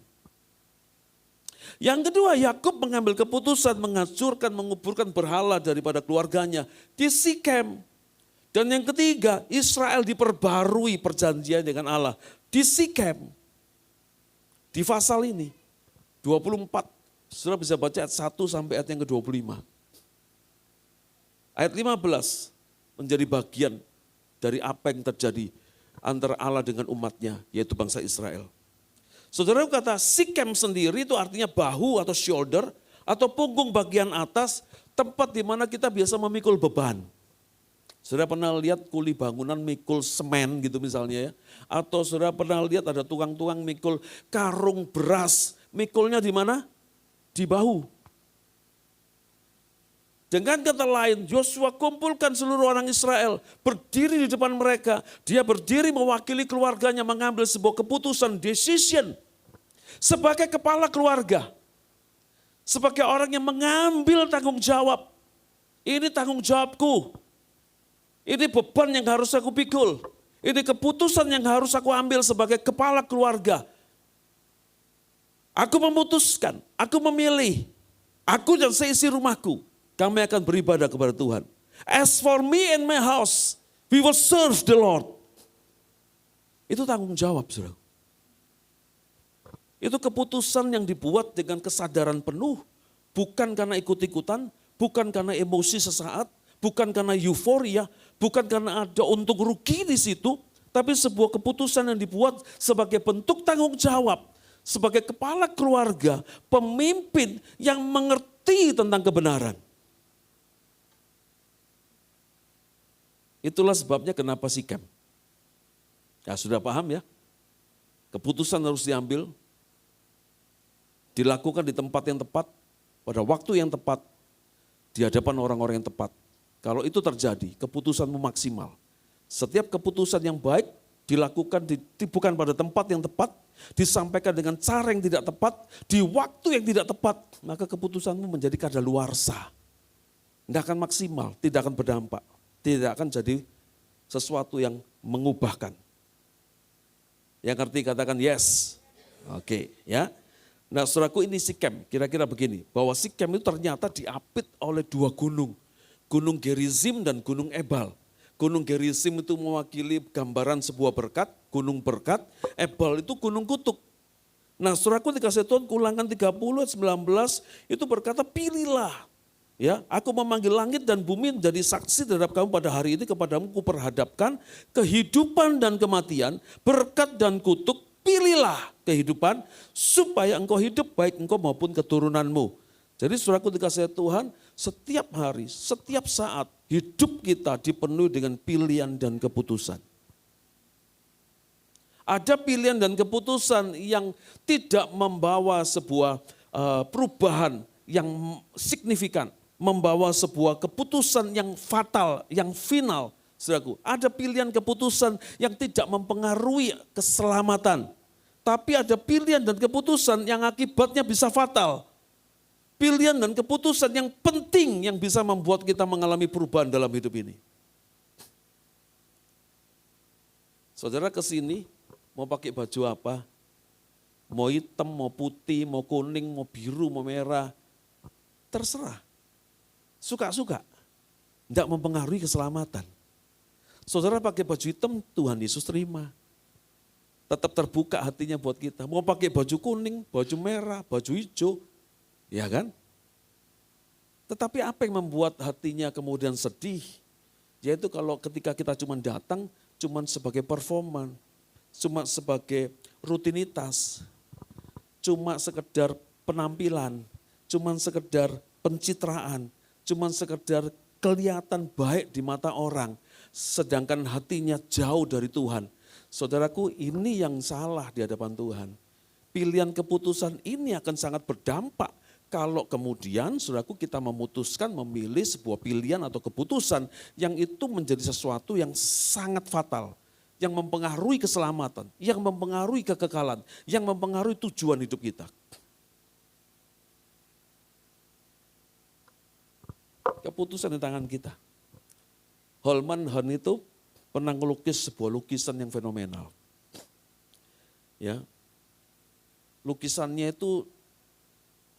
Yang kedua, Yakub mengambil keputusan menghancurkan, menguburkan berhala daripada keluarganya di Sikem. Dan yang ketiga, Israel diperbarui perjanjian dengan Allah di Sikem. Di pasal ini, 24. Saudara bisa baca ayat 1 sampai ayat yang ke-25. Ayat 15 menjadi bagian dari apa yang terjadi antara Allah dengan umatnya, yaitu bangsa Israel. Saudara kata Sikem sendiri itu artinya bahu atau shoulder, atau punggung bagian atas, tempat di mana kita biasa memikul beban. Saudara pernah lihat kuli bangunan mikul semen gitu misalnya ya. Atau saudara pernah lihat ada tukang-tukang mikul karung beras, mikulnya di mana? Di bahu. Dengan kata lain, Yosua kumpulkan seluruh orang Israel, berdiri di depan mereka. Dia berdiri mewakili keluarganya, mengambil sebuah keputusan, decision. Sebagai kepala keluarga. Sebagai orang yang mengambil tanggung jawab. Ini tanggung jawabku. Ini beban yang harus aku pikul. Ini keputusan yang harus aku ambil sebagai kepala keluarga. Aku memutuskan, aku memilih, aku dan seisi rumahku, kami akan beribadah kepada Tuhan. As for me and my house, we will serve the Lord. Itu tanggung jawab, saudara. Itu keputusan yang dibuat dengan kesadaran penuh, bukan karena ikut-ikutan, bukan karena emosi sesaat, bukan karena euforia, bukan karena ada untung rugi di situ, tapi sebuah keputusan yang dibuat sebagai bentuk tanggung jawab. Sebagai kepala keluarga, pemimpin yang mengerti tentang kebenaran. Itulah sebabnya kenapa Sikem. Ya sudah paham ya. Keputusan harus diambil, dilakukan di tempat yang tepat, pada waktu yang tepat, di hadapan orang-orang yang tepat. Kalau itu terjadi, keputusanmu maksimal. Setiap keputusan yang baik dilakukan bukan pada tempat yang tepat, disampaikan dengan cara yang tidak tepat, di waktu yang tidak tepat, maka keputusanmu menjadi kadaluarsa. Tidak akan maksimal, tidak akan berdampak, tidak akan jadi sesuatu yang mengubahkan. Yang ngerti katakan yes. Oke, ya. Nah, saudaraku, ini Sikem, kira-kira begini, bahwa Sikem itu ternyata diapit oleh dua gunung. Gunung Gerizim dan Gunung Ebal. Gunung Gerizim itu mewakili gambaran sebuah berkat, gunung berkat. Ebal itu gunung kutuk. Nah, saudaraku, dikasih Tuhan Ulangan 30 ayat 19 itu berkata, pilihlah. Ya, aku memanggil langit dan bumi menjadi saksi terhadap kamu pada hari ini, kepadamu kuperhadapkan kehidupan dan kematian, berkat dan kutuk, pilihlah kehidupan supaya engkau hidup baik engkau maupun keturunanmu. Jadi saudaraku dikasih Tuhan, setiap hari, setiap saat hidup kita dipenuhi dengan pilihan dan keputusan. Ada pilihan dan keputusan yang tidak membawa sebuah perubahan yang signifikan, membawa sebuah keputusan yang fatal, yang final, Saudaraku, ada pilihan keputusan yang tidak mempengaruhi keselamatan. Tapi ada pilihan dan keputusan yang akibatnya bisa fatal. Pilihan dan keputusan yang penting yang bisa membuat kita mengalami perubahan dalam hidup ini. Saudara kesini mau pakai baju apa? Mau hitam, mau putih, mau kuning, mau biru, mau merah. Terserah. Suka-suka. Tidak mempengaruhi keselamatan. Saudara pakai baju hitam, Tuhan Yesus terima. Tetap terbuka hatinya buat kita. Mau pakai baju kuning, baju merah, baju hijau. Ya kan? Tetapi apa yang membuat hatinya kemudian sedih? Yaitu kalau ketika kita cuma datang, cuma sebagai performan, cuma sebagai rutinitas, cuma sekedar penampilan, cuma sekedar pencitraan, cuma sekedar kelihatan baik di mata orang, sedangkan hatinya jauh dari Tuhan. Saudaraku, ini yang salah di hadapan Tuhan. Pilihan keputusan ini akan sangat berdampak kalau kemudian saudaraku kita memutuskan memilih sebuah pilihan atau keputusan yang itu menjadi sesuatu yang sangat fatal. Yang mempengaruhi keselamatan, yang mempengaruhi kekekalan, yang mempengaruhi tujuan hidup kita. Keputusan di tangan kita. Holman Hunt itu pernah melukis sebuah lukisan yang fenomenal. Ya, lukisannya itu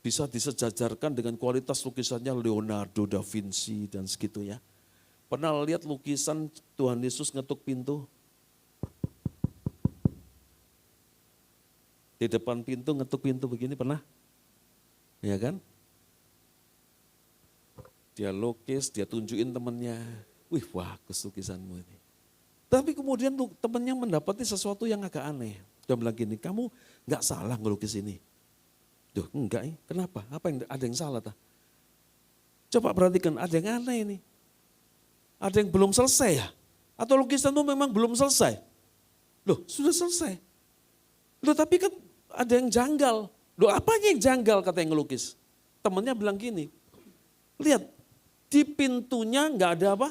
bisa disejajarkan dengan kualitas lukisannya Leonardo da Vinci dan segitu ya. Pernah lihat lukisan Tuhan Yesus ngetuk pintu? Di depan pintu ngetuk pintu begini pernah? Ya kan? Dia lukis, dia tunjukin temannya. Wih, bagus lukisanmu ini. Tapi kemudian temannya mendapati sesuatu yang agak aneh. Dia bilang gini, kamu gak salah ngelukis ini. Duh, enggak, kenapa? Ada yang salah? Coba perhatikan, ada yang aneh ini. Ada yang belum selesai ya? Atau lukisan itu memang belum selesai? Loh, sudah selesai. Loh, tapi kan ada yang janggal. Loh, apanya yang janggal kata yang ngelukis? Temennya bilang gini, lihat, di pintunya enggak ada apa?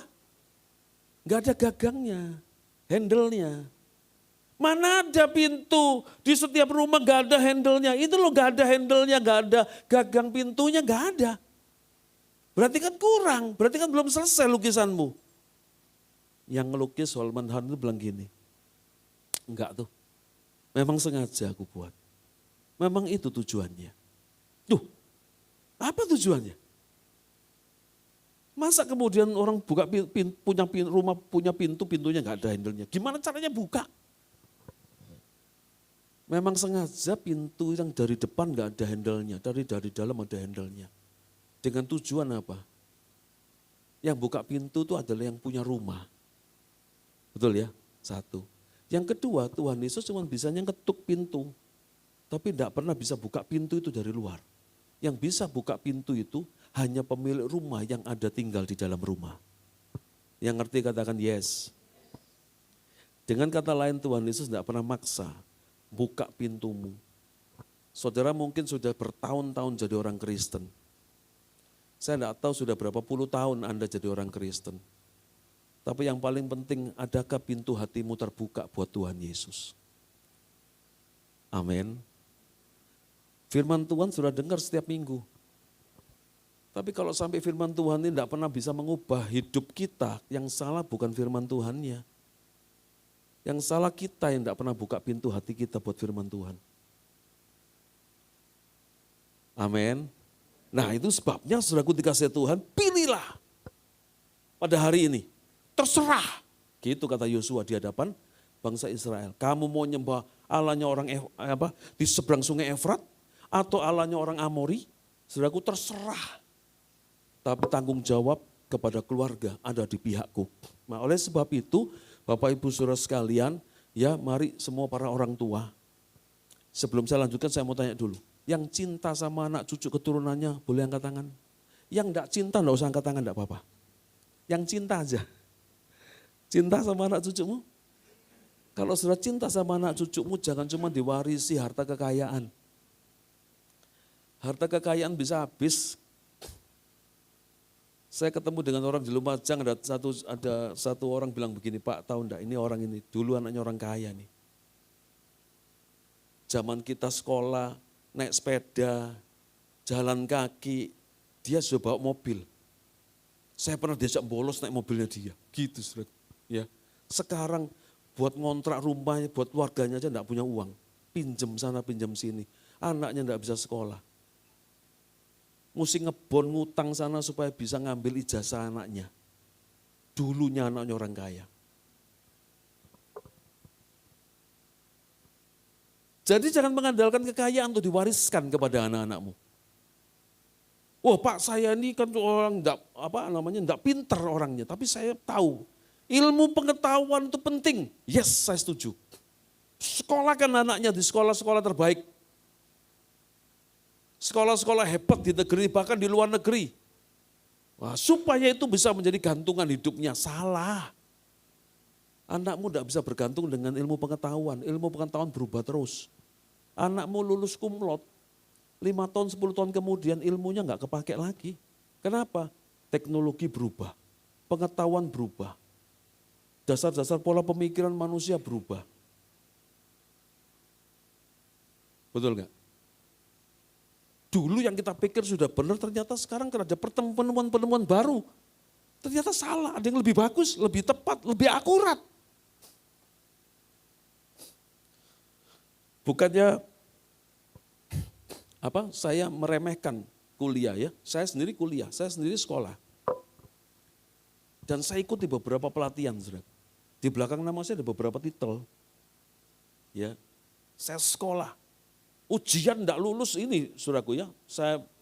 Enggak ada gagangnya, handle-nya. Mana ada pintu di setiap rumah gak ada handle-nya. Itu loh gak ada handle-nya, gak ada gagang pintunya, gak ada. Berarti kan kurang, berarti kan belum selesai lukisanmu. Yang ngelukis Holman Hunt itu bilang gini, enggak tuh, memang sengaja aku buat. Memang itu tujuannya. Tuh, apa tujuannya? Masa kemudian orang buka rumah punya pintu, pintunya gak ada handle-nya. Gimana caranya buka? Memang sengaja pintu yang dari depan gak ada handle-nya, dari dalam ada handle-nya. Dengan tujuan apa? Yang buka pintu itu adalah yang punya rumah. Betul ya? Satu. Yang kedua, Tuhan Yesus cuma bisanya ngetuk pintu. Tapi tidak pernah bisa buka pintu itu dari luar. Yang bisa buka pintu itu hanya pemilik rumah yang ada tinggal di dalam rumah. Yang ngerti katakan yes. Dengan kata lain Tuhan Yesus tidak pernah maksa. Buka pintumu. Saudara mungkin sudah bertahun-tahun jadi orang Kristen. Saya tidak tahu sudah berapa puluh tahun Anda jadi orang Kristen. Tapi yang paling penting, adakah pintu hatimu terbuka buat Tuhan Yesus? Amin. Firman Tuhan sudah dengar setiap minggu. Tapi kalau sampai firman Tuhan ini tidak pernah bisa mengubah hidup kita, yang salah bukan firman Tuhannya. Yang salah kita yang tidak pernah buka pintu hati kita buat firman Tuhan. Amin. Nah itu sebabnya saudaraku dikasih Tuhan, pilihlah pada hari ini. Terserah. Gitu kata Yosua di hadapan bangsa Israel. Kamu mau nyembah Allahnya orang di seberang sungai Efrat atau Allahnya orang Amori, saudaraku terserah. Tapi tanggung jawab kepada keluarga ada di pihakku. Nah oleh sebab itu, Bapak Ibu Saudara sekalian, ya mari semua para orang tua. Sebelum saya lanjutkan saya mau tanya dulu. Yang cinta sama anak cucu keturunannya boleh angkat tangan? Yang enggak cinta enggak usah angkat tangan, enggak apa-apa. Yang cinta aja. Cinta sama anak cucumu? Kalau sudah cinta sama anak cucumu jangan cuma diwarisi harta kekayaan. Harta kekayaan bisa habis. Saya ketemu dengan orang di Lumajang, ada satu orang bilang begini, Pak tahu enggak ini orang ini, dulu anaknya orang kaya nih. Zaman kita sekolah, naik sepeda, jalan kaki, dia sudah bawa mobil. Saya pernah diajak bolos naik mobilnya dia, gitu saudara. Ya. Sekarang buat ngontrak rumahnya, buat warganya aja enggak punya uang. Pinjem sana, pinjem sini. Anaknya enggak bisa sekolah. Mesti ngebon ngutang sana supaya bisa ngambil ijazah anaknya. Dulunya anaknya orang kaya. Jadi jangan mengandalkan kekayaan untuk diwariskan kepada anak-anakmu. Wah Pak saya ini kan orang enggak pinter orangnya, tapi saya tahu ilmu pengetahuan itu penting. Yes, saya setuju. Sekolahkan anaknya di sekolah-sekolah terbaik. Sekolah-sekolah hebat di negeri, bahkan di luar negeri. Wah, supaya itu bisa menjadi gantungan hidupnya. Salah. Anakmu tidak bisa bergantung dengan ilmu pengetahuan. Ilmu pengetahuan berubah terus. Anakmu lulus kumlot, 5 tahun, 10 tahun kemudian ilmunya nggak kepake lagi. Kenapa? Teknologi berubah, pengetahuan berubah. Dasar-dasar pola pemikiran manusia berubah. Betul nggak? Dulu yang kita pikir sudah benar, ternyata sekarang karena ada penemuan-penemuan baru. Ternyata salah, ada yang lebih bagus, lebih tepat, lebih akurat. Bukannya saya meremehkan kuliah ya, saya sendiri kuliah, saya sendiri sekolah. Dan saya ikuti beberapa pelatihan, saudara. Di belakang nama saya ada beberapa titel. Ya, saya sekolah. Ujian enggak lulus ini saudaraku ya.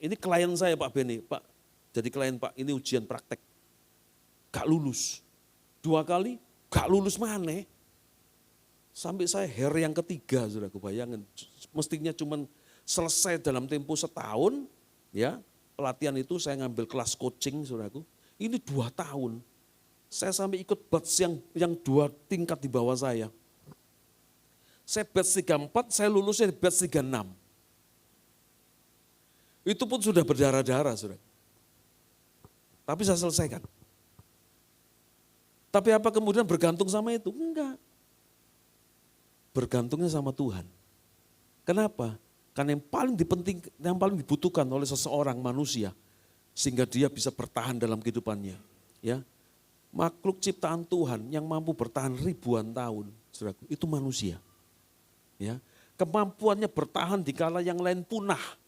Ini klien saya Pak Beni, Pak. Jadi klien Pak, ini ujian praktek. Gak lulus. 2 kali, gak lulus mana. Sampai saya yang ketiga saudaraku, bayangin. Mestinya cuma selesai dalam tempo setahun, ya. Pelatihan itu saya ngambil kelas coaching saudaraku. Ini 2 tahun. Saya sampai ikut batch yang 2 tingkat di bawah saya. Saya batch 34, saya lulusnya di batch 36. Itu pun sudah berdarah-darah, saudara. Tapi saya selesaikan. Tapi apa kemudian bergantung sama itu? Enggak. Bergantungnya sama Tuhan. Kenapa? Karena yang paling dibutuhkan oleh seseorang manusia, sehingga dia bisa bertahan dalam kehidupannya. Ya, makhluk ciptaan Tuhan yang mampu bertahan ribuan tahun, saudaraku, itu manusia. Ya, kemampuannya bertahan di kala yang lain punah.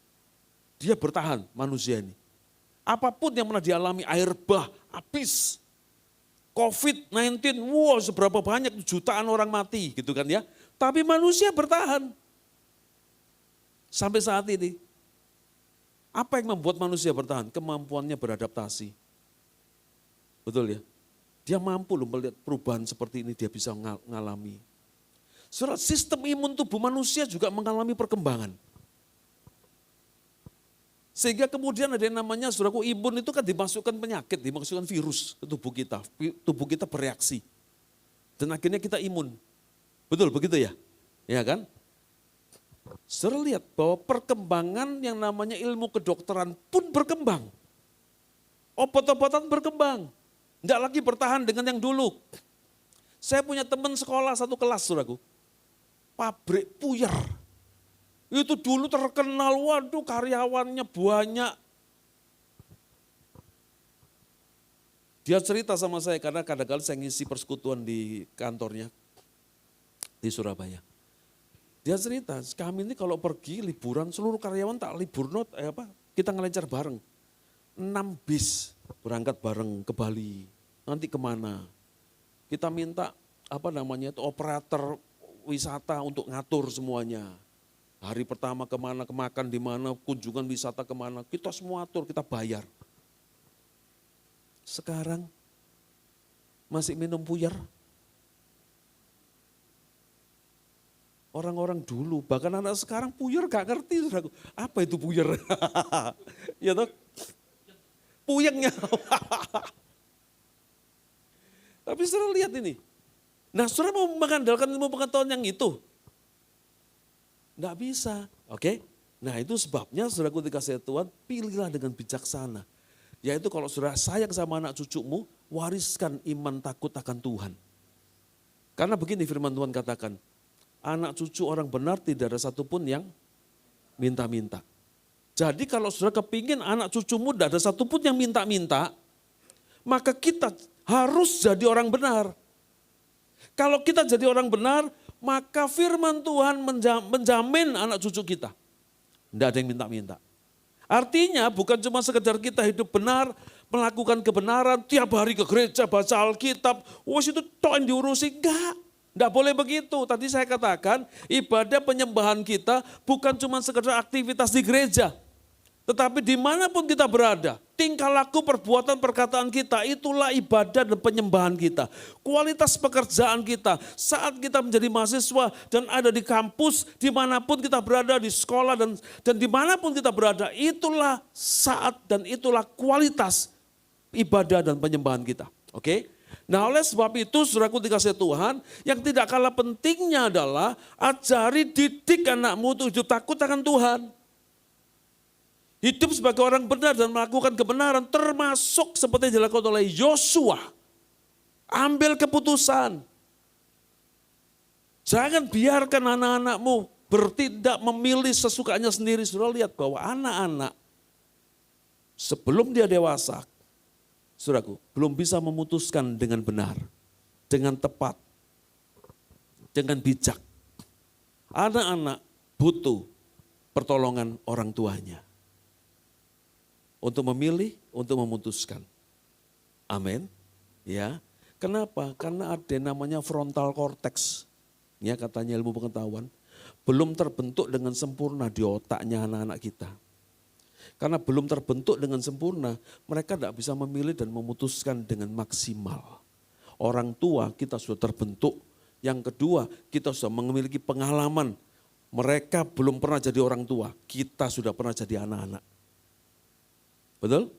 Dia bertahan manusia ini. Apapun yang pernah dialami, air bah, habis. COVID-19, wow seberapa banyak jutaan orang mati gitu kan ya. Tapi manusia bertahan. Sampai saat ini. Apa yang membuat manusia bertahan? Kemampuannya beradaptasi. Betul ya? Dia mampu loh melihat perubahan seperti ini, dia bisa ngalami. Saudara, sistem imun tubuh manusia juga mengalami perkembangan. Sehingga kemudian ada yang namanya, saudaraku, imun itu kan dimasukkan penyakit, dimasukkan virus ke tubuh kita. Tubuh kita bereaksi. Dan akhirnya kita imun. Betul begitu ya? Ya kan? Saudara lihat bahwa perkembangan yang namanya ilmu kedokteran pun berkembang. Obat-obatan berkembang. Tidak lagi bertahan dengan yang dulu. Saya punya teman sekolah satu kelas, saudaraku. Pabrik puyer. Itu dulu terkenal, waduh karyawannya banyak. Dia cerita sama saya karena kadang-kadang saya ngisi persekutuan di kantornya di Surabaya. Dia cerita, kami ini kalau pergi liburan seluruh karyawan tak libur kita ngelencar bareng. 6 bis berangkat bareng ke Bali. Nanti kemana? Kita minta operator wisata untuk ngatur semuanya. Hari pertama kemana, kemakan di mana, kunjungan wisata kemana, kita semua atur, kita bayar. Sekarang masih minum puyer. Orang-orang dulu, bahkan anak sekarang puyer gak ngerti. Apa itu puyer? Ya toh? Puyengnya. Tapi saudara lihat ini. Nah saudara mau mengandalkan ilmu pengetahuan yang itu? Enggak bisa, oke? Nah itu sebabnya saudaraku dikasih Tuhan, pilihlah dengan bijaksana. Yaitu kalau saudara sayang sama anak cucumu, wariskan iman takut akan Tuhan. Karena begini firman Tuhan katakan, anak cucu orang benar tidak ada satupun yang minta-minta. Jadi kalau saudara kepingin anak cucumu tidak ada satupun yang minta-minta, maka kita harus jadi orang benar. Kalau kita jadi orang benar, maka firman Tuhan menjamin anak cucu kita. Tidak ada yang minta-minta. Artinya bukan cuma sekedar kita hidup benar, melakukan kebenaran, tiap hari ke gereja, baca Alkitab, wes itu toh yang diurusi. Enggak boleh begitu. Tadi saya katakan ibadah penyembahan kita bukan cuma sekedar aktivitas di gereja. Tetapi dimanapun kita berada, tingkah laku, perbuatan, perkataan kita, itulah ibadah dan penyembahan kita. Kualitas pekerjaan kita, saat kita menjadi mahasiswa dan ada di kampus, dimanapun kita berada, di sekolah dan dimanapun kita berada, itulah saat dan itulah kualitas ibadah dan penyembahan kita. Oke? Nah oleh sebab itu saudaraku dikasih Tuhan, yang tidak kalah pentingnya adalah ajari didik anakmu untuk hidup takut akan Tuhan. Hidup sebagai orang benar dan melakukan kebenaran termasuk seperti yang dilakukan oleh Yosua. Ambil keputusan. Jangan biarkan anak-anakmu bertindak memilih sesukanya sendiri. Saudara lihat bahwa anak-anak sebelum dia dewasa, saudaraku, belum bisa memutuskan dengan benar, dengan tepat, dengan bijak. Anak-anak butuh pertolongan orang tuanya. Untuk memilih, untuk memutuskan. Amin. Ya. Kenapa? Karena ada yang namanya frontal cortex. Ya, katanya ilmu pengetahuan. Belum terbentuk dengan sempurna di otaknya anak-anak kita. Karena belum terbentuk dengan sempurna, mereka tidak bisa memilih dan memutuskan dengan maksimal. Orang tua kita sudah terbentuk. Yang kedua, kita sudah memiliki pengalaman. Mereka belum pernah jadi orang tua, kita sudah pernah jadi anak-anak. Betul?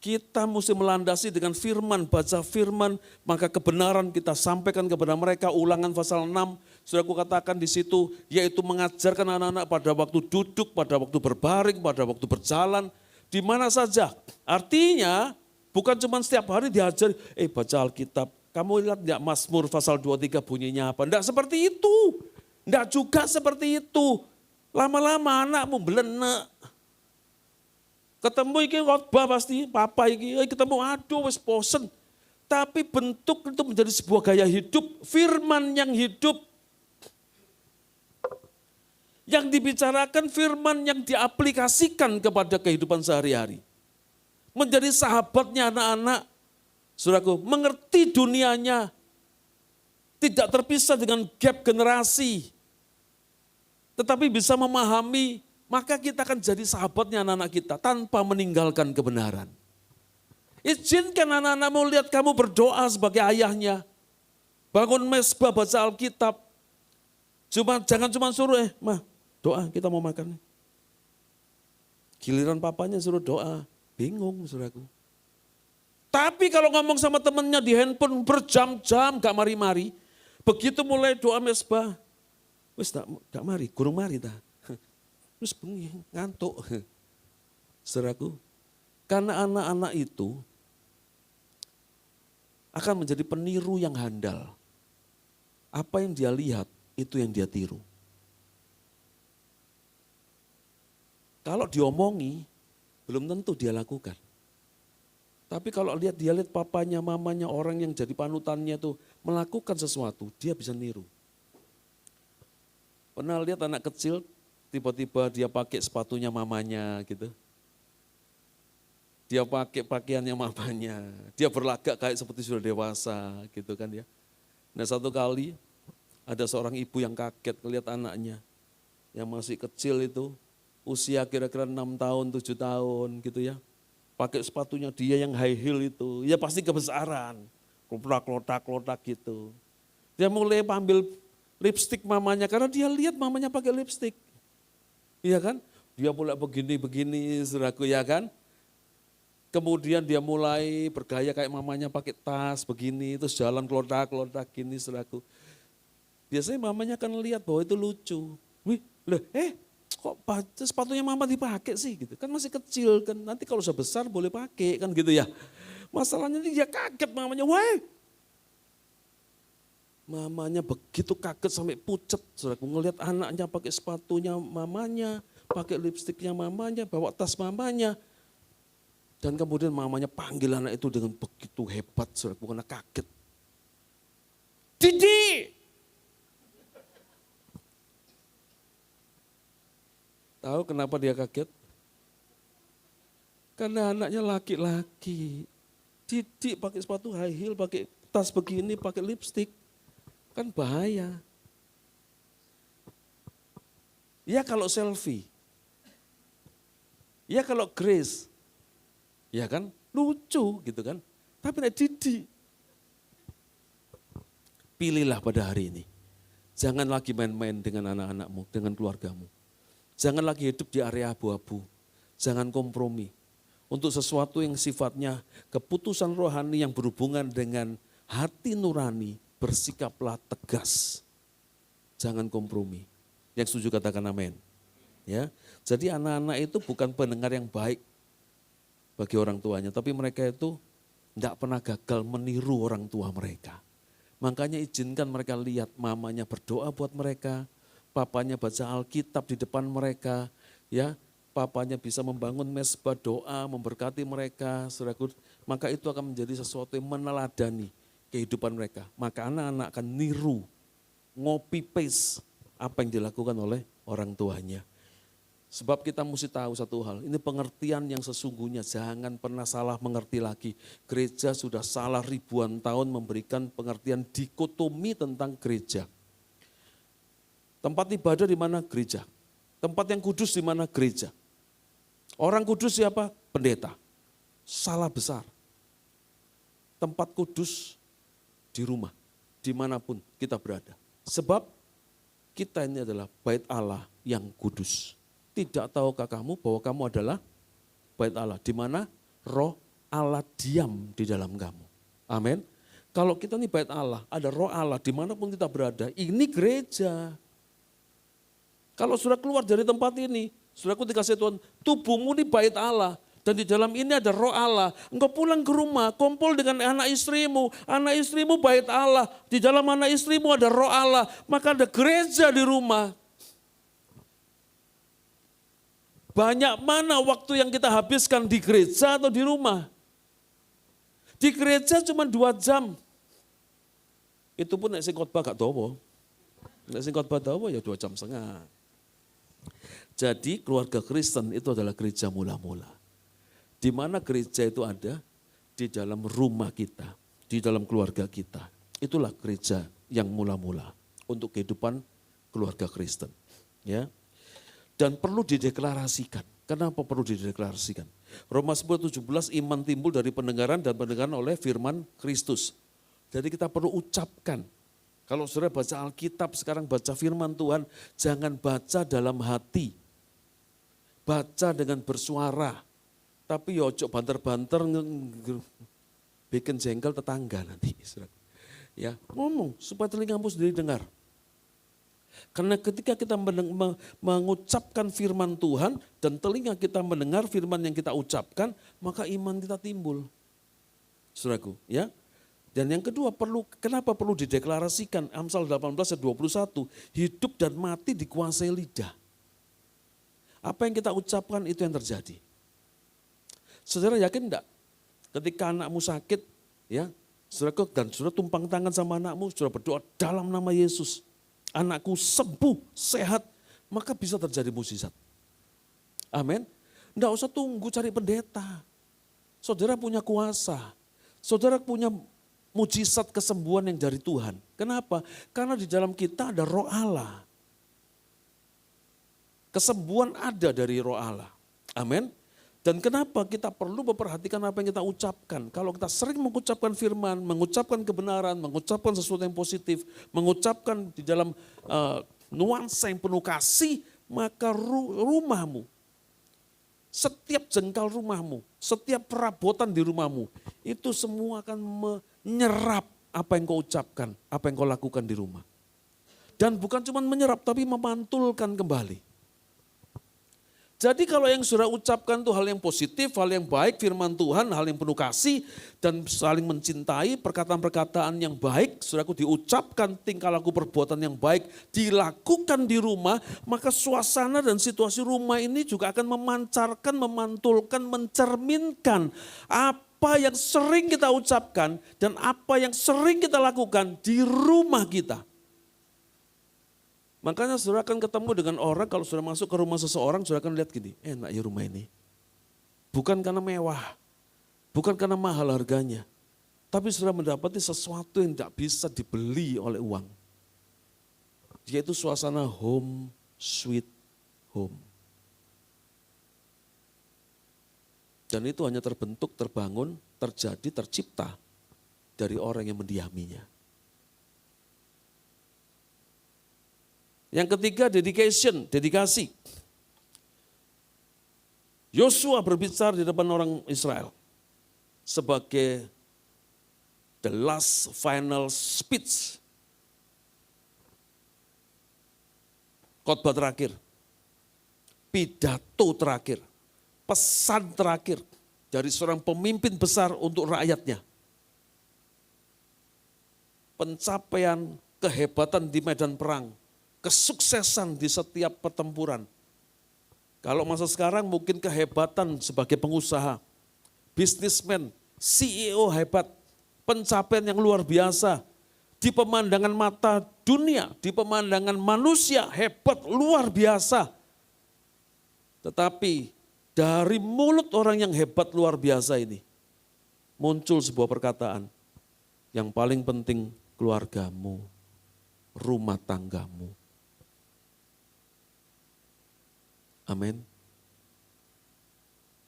Kita mesti melandasi dengan firman, baca firman, maka kebenaran kita sampaikan kepada mereka. Ulangan pasal 6, sudah aku katakan di situ, yaitu mengajarkan anak-anak pada waktu duduk, pada waktu berbaring, pada waktu berjalan, di mana saja. Artinya bukan cuma setiap hari diajar, baca Alkitab. Kamu lihat enggak Mazmur pasal 23 bunyinya apa? Enggak seperti itu. Enggak juga seperti itu. Lama-lama anakmu belenek. Ketemu iki khotbah pasti, papa iki ketemu aduh wis bosen. Tapi bentuk itu menjadi sebuah gaya hidup, firman yang hidup. Yang dibicarakan firman yang diaplikasikan kepada kehidupan sehari-hari. Menjadi sahabatnya anak-anak, saudaraku, mengerti dunianya. Tidak terpisah dengan gap generasi. Tetapi bisa memahami, maka kita akan jadi sahabatnya anak-anak kita tanpa meninggalkan kebenaran. Izinkan anak-anakmu lihat kamu berdoa sebagai ayahnya. Bangun mesbah baca Alkitab. Jangan cuma suruh, mah doa kita mau makan. Giliran papanya suruh doa, bingung saudaraku. Tapi kalau ngomong sama temennya di handphone berjam-jam gak mari-mari. Begitu mulai doa mesbah, wis gak mari, kurang mari ta. Terus bengi, ngantuk. Saudaraku, karena anak-anak itu akan menjadi peniru yang handal. Apa yang dia lihat, itu yang dia tiru. Kalau diomongi, belum tentu dia lakukan. Tapi kalau dia lihat papanya, mamanya, orang yang jadi panutannya itu melakukan sesuatu, dia bisa niru. Pernah lihat anak kecil, tiba-tiba dia pakai sepatunya mamanya gitu. Dia pakai pakaiannya mamanya. Dia berlagak kayak seperti sudah dewasa gitu kan ya. Nah satu kali ada seorang ibu yang kaget melihat anaknya. Yang masih kecil itu usia kira-kira 6 tahun, 7 tahun gitu ya. Pakai sepatunya dia yang high heel itu. Ya pasti kebesaran. Klotak-klotak gitu. Dia mulai ambil lipstik mamanya karena dia lihat mamanya pakai lipstik. Iya kan? Dia mulai begini-begini, saudaraku ya kan? Kemudian dia mulai bergaya kayak mamanya pakai tas begini, terus jalan kelotak-kelotak gini, saudaraku. Biasanya mamanya akan lihat bahwa itu lucu. Wih, kok sepatunya mama dipakai sih gitu. Kan masih kecil kan, nanti kalau sudah besar boleh pakai kan gitu ya. Masalahnya dia kaget mamanya, wah. Mamanya begitu kaget sampai pucet, saudaraku, ngelihat anaknya pakai sepatunya mamanya, pakai lipstiknya mamanya, bawa tas mamanya. Dan kemudian mamanya panggil anak itu dengan begitu hebat, saudaraku, karena kaget. Didi! Tahu kenapa dia kaget? Karena anaknya laki-laki. Didi pakai sepatu high heel, pakai tas begini, pakai lipstik. Kan bahaya. Ya kalau selfie. Ya kalau Grace. Ya kan lucu gitu kan. Tapi nek Didi. Pilihlah pada hari ini. Jangan lagi main-main dengan anak-anakmu, dengan keluargamu. Jangan lagi hidup di area abu-abu. Jangan kompromi. Untuk sesuatu yang sifatnya keputusan rohani yang berhubungan dengan hati nurani, bersikaplah tegas. Jangan kompromi. Yang setuju katakan amin. Ya. Jadi anak-anak itu bukan pendengar yang baik bagi orang tuanya, tapi mereka itu tidak pernah gagal meniru orang tua mereka. Makanya izinkan mereka lihat mamanya berdoa buat mereka, papanya baca Alkitab di depan mereka, ya, papanya bisa membangun mesbah doa, memberkati mereka, saudaraku, maka itu akan menjadi sesuatu yang meneladani kehidupan mereka. Maka anak-anak akan niru, ngopi paste apa yang dilakukan oleh orang tuanya. Sebab kita mesti tahu satu hal, ini pengertian yang sesungguhnya, jangan pernah salah mengerti lagi. Gereja sudah salah ribuan tahun memberikan pengertian dikotomi tentang gereja. Tempat ibadah di mana? Gereja. Tempat yang kudus di mana? Gereja. Orang kudus siapa? Pendeta. Salah besar. Tempat kudus di rumah, dimanapun kita berada. Sebab kita ini adalah bait Allah yang kudus. Tidak tahukah kamu bahwa kamu adalah bait Allah, di mana roh Allah diam di dalam kamu. Amin. Kalau kita ini bait Allah, ada roh Allah dimanapun kita berada, ini gereja. Kalau sudah keluar dari tempat ini, saudaraku dikasih Tuhan, tubuhmu ini bait Allah. Dan di dalam ini ada roh Allah. Engkau pulang ke rumah, kumpul dengan anak istrimu bait Allah. Di dalam anak istrimu ada roh Allah, maka ada gereja di rumah. Banyak mana waktu yang kita habiskan di gereja atau di rumah? Di gereja cuma 2 jam. Itu pun nek sing khotbah gak dawa. Nek sing khotbah dawa ya 2,5 jam. Jadi keluarga Kristen itu adalah gereja mula-mula. Di mana gereja itu ada? Di dalam rumah kita, di dalam keluarga kita. Itulah gereja yang mula-mula untuk kehidupan keluarga Kristen. Ya. Dan perlu dideklarasikan. Kenapa perlu dideklarasikan? Roma 10:17, iman timbul dari pendengaran dan pendengaran oleh firman Kristus. Jadi kita perlu ucapkan. Kalau saudara baca Alkitab, sekarang baca firman Tuhan, jangan baca dalam hati. Baca dengan bersuara. Tapi ya ojo banter-banter, bikin jengkel tetangga nanti. Ya, ngomong supaya telingamu sendiri dengar. Karena ketika kita mengucapkan firman Tuhan dan telinga kita mendengar firman yang kita ucapkan, maka iman kita timbul. Saudaraku, ya. Dan yang kedua, kenapa perlu dideklarasikan? Amsal 18:21, hidup dan mati dikuasai lidah. Apa yang kita ucapkan itu yang terjadi. Saudara yakin enggak? Ketika anakmu sakit, ya, saudaraku, dan saudara tumpang tangan sama anakmu, saudara berdoa dalam nama Yesus. Anakku sembuh, sehat, maka bisa terjadi mukjizat. Amin. Enggak usah tunggu cari pendeta. Saudara punya kuasa. Saudara punya mukjizat kesembuhan yang dari Tuhan. Kenapa? Karena di dalam kita ada roh Allah. Kesembuhan ada dari roh Allah. Amin. Dan kenapa kita perlu memperhatikan apa yang kita ucapkan. Kalau kita sering mengucapkan firman, mengucapkan kebenaran, mengucapkan sesuatu yang positif, mengucapkan di dalam nuansa yang penuh kasih, maka rumahmu, setiap jengkal rumahmu, setiap perabotan di rumahmu, itu semua akan menyerap apa yang kau ucapkan, apa yang kau lakukan di rumah. Dan bukan cuma menyerap, tapi memantulkan kembali. Jadi kalau yang saudara ucapkan itu hal yang positif, hal yang baik, firman Tuhan, hal yang penuh kasih, dan saling mencintai, perkataan-perkataan yang baik, saudaraku diucapkan tingkah laku perbuatan yang baik, dilakukan di rumah, maka suasana dan situasi rumah ini juga akan memancarkan, memantulkan, mencerminkan apa yang sering kita ucapkan dan apa yang sering kita lakukan di rumah kita. Makanya saudara akan ketemu dengan orang, kalau saudara masuk ke rumah seseorang, saudara akan lihat gini, enak ya rumah ini. Bukan karena mewah, bukan karena mahal harganya, tapi saudara mendapati sesuatu yang tidak bisa dibeli oleh uang. Yaitu suasana home, sweet home. Dan itu hanya terbentuk, terbangun, terjadi, tercipta dari orang yang mendiaminya. Yang ketiga, dedication, dedikasi. Yosua berbicara di depan orang Israel sebagai the last final speech. Khotbah terakhir, pidato terakhir, pesan terakhir dari seorang pemimpin besar untuk rakyatnya. Pencapaian kehebatan di medan perang, kesuksesan di setiap pertempuran. Kalau masa sekarang mungkin kehebatan sebagai pengusaha, bisnismen, CEO hebat, pencapaian yang luar biasa. Di pemandangan mata dunia, di pemandangan manusia hebat luar biasa. Tetapi dari mulut orang yang hebat luar biasa ini, muncul sebuah perkataan, yang paling penting keluargamu, rumah tanggamu. Amin.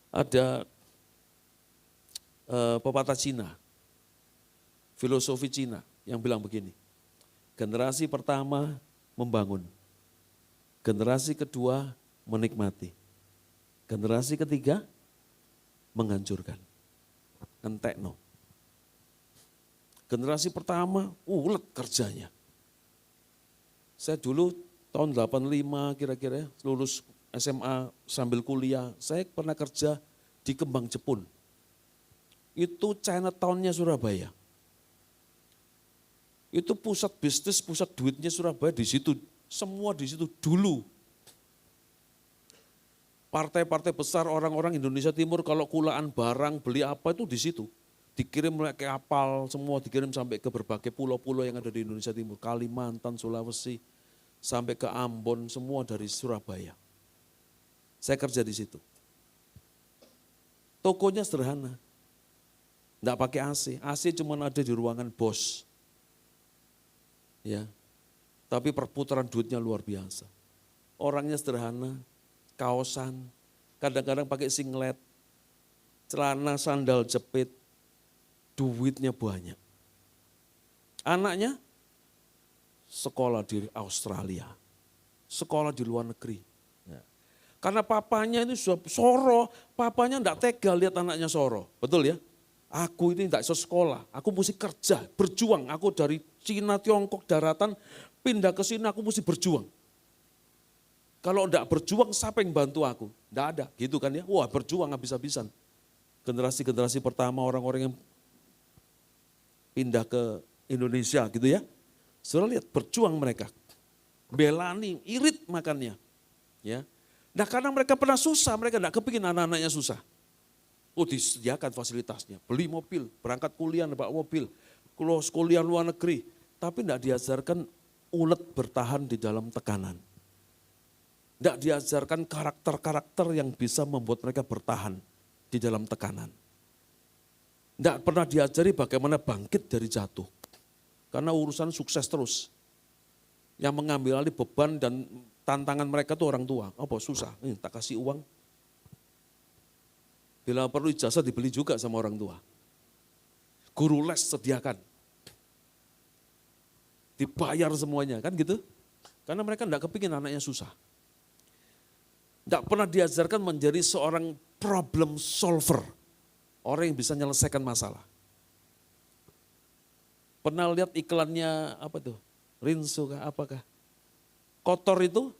Ada pepatah Cina, filosofi Cina yang bilang begini, generasi pertama membangun, generasi kedua menikmati, generasi ketiga menghancurkan, entekno. Generasi pertama ulet kerjanya. Saya dulu tahun 85 kira-kira lulus SMA sambil kuliah, saya pernah kerja di Kembang Jepun. Itu Chinatown-nya Surabaya. Itu pusat bisnis, pusat duitnya Surabaya di situ. Semua di situ dulu. Partai-partai besar orang-orang Indonesia Timur kalau kulaan barang beli apa itu di situ. Dikirim ke kapal semua, dikirim sampai ke berbagai pulau-pulau yang ada di Indonesia Timur. Kalimantan, Sulawesi, sampai ke Ambon, semua dari Surabaya. Saya kerja di situ. Tokonya sederhana. Enggak pakai AC. AC cuma ada di ruangan bos. Ya. Tapi perputaran duitnya luar biasa. Orangnya sederhana, kaosan, kadang-kadang pakai singlet, celana sandal jepit, duitnya banyak. Anaknya sekolah di Australia, sekolah di luar negeri. Karena papanya ini sudah soro, papanya enggak tega lihat anaknya soro. Betul ya? Aku ini enggak bisa sekolah, aku mesti kerja, berjuang. Aku dari Cina, Tiongkok, daratan, pindah ke sini aku mesti berjuang. Kalau enggak berjuang, siapa yang bantu aku? Enggak ada, gitu kan ya. Wah berjuang habis-habisan. Generasi-generasi pertama orang-orang yang pindah ke Indonesia gitu ya. Saudara lihat berjuang mereka. Belani, irit makannya. Ya. Nah karena mereka pernah susah, mereka enggak kepingin anak-anaknya susah. Oh disediakan fasilitasnya, beli mobil, berangkat kuliah bawa mobil, kuliah luar negeri. Tapi enggak diajarkan ulet bertahan di dalam tekanan. Enggak diajarkan karakter-karakter yang bisa membuat mereka bertahan di dalam tekanan. Enggak pernah diajari bagaimana bangkit dari jatuh. Karena urusan sukses terus. Yang mengambil alih beban dan tantangan mereka itu orang tua. Apa susah? Tak kasih uang. Bila perlu ijazah dibeli juga sama orang tua. Guru les sediakan. Dibayar semuanya kan gitu. Karena mereka enggak kepingin anaknya susah. Enggak pernah diajarkan menjadi seorang problem solver. Orang yang bisa menyelesaikan masalah. Pernah lihat iklannya apa tuh? Rinso kah apakah? Kotor itu?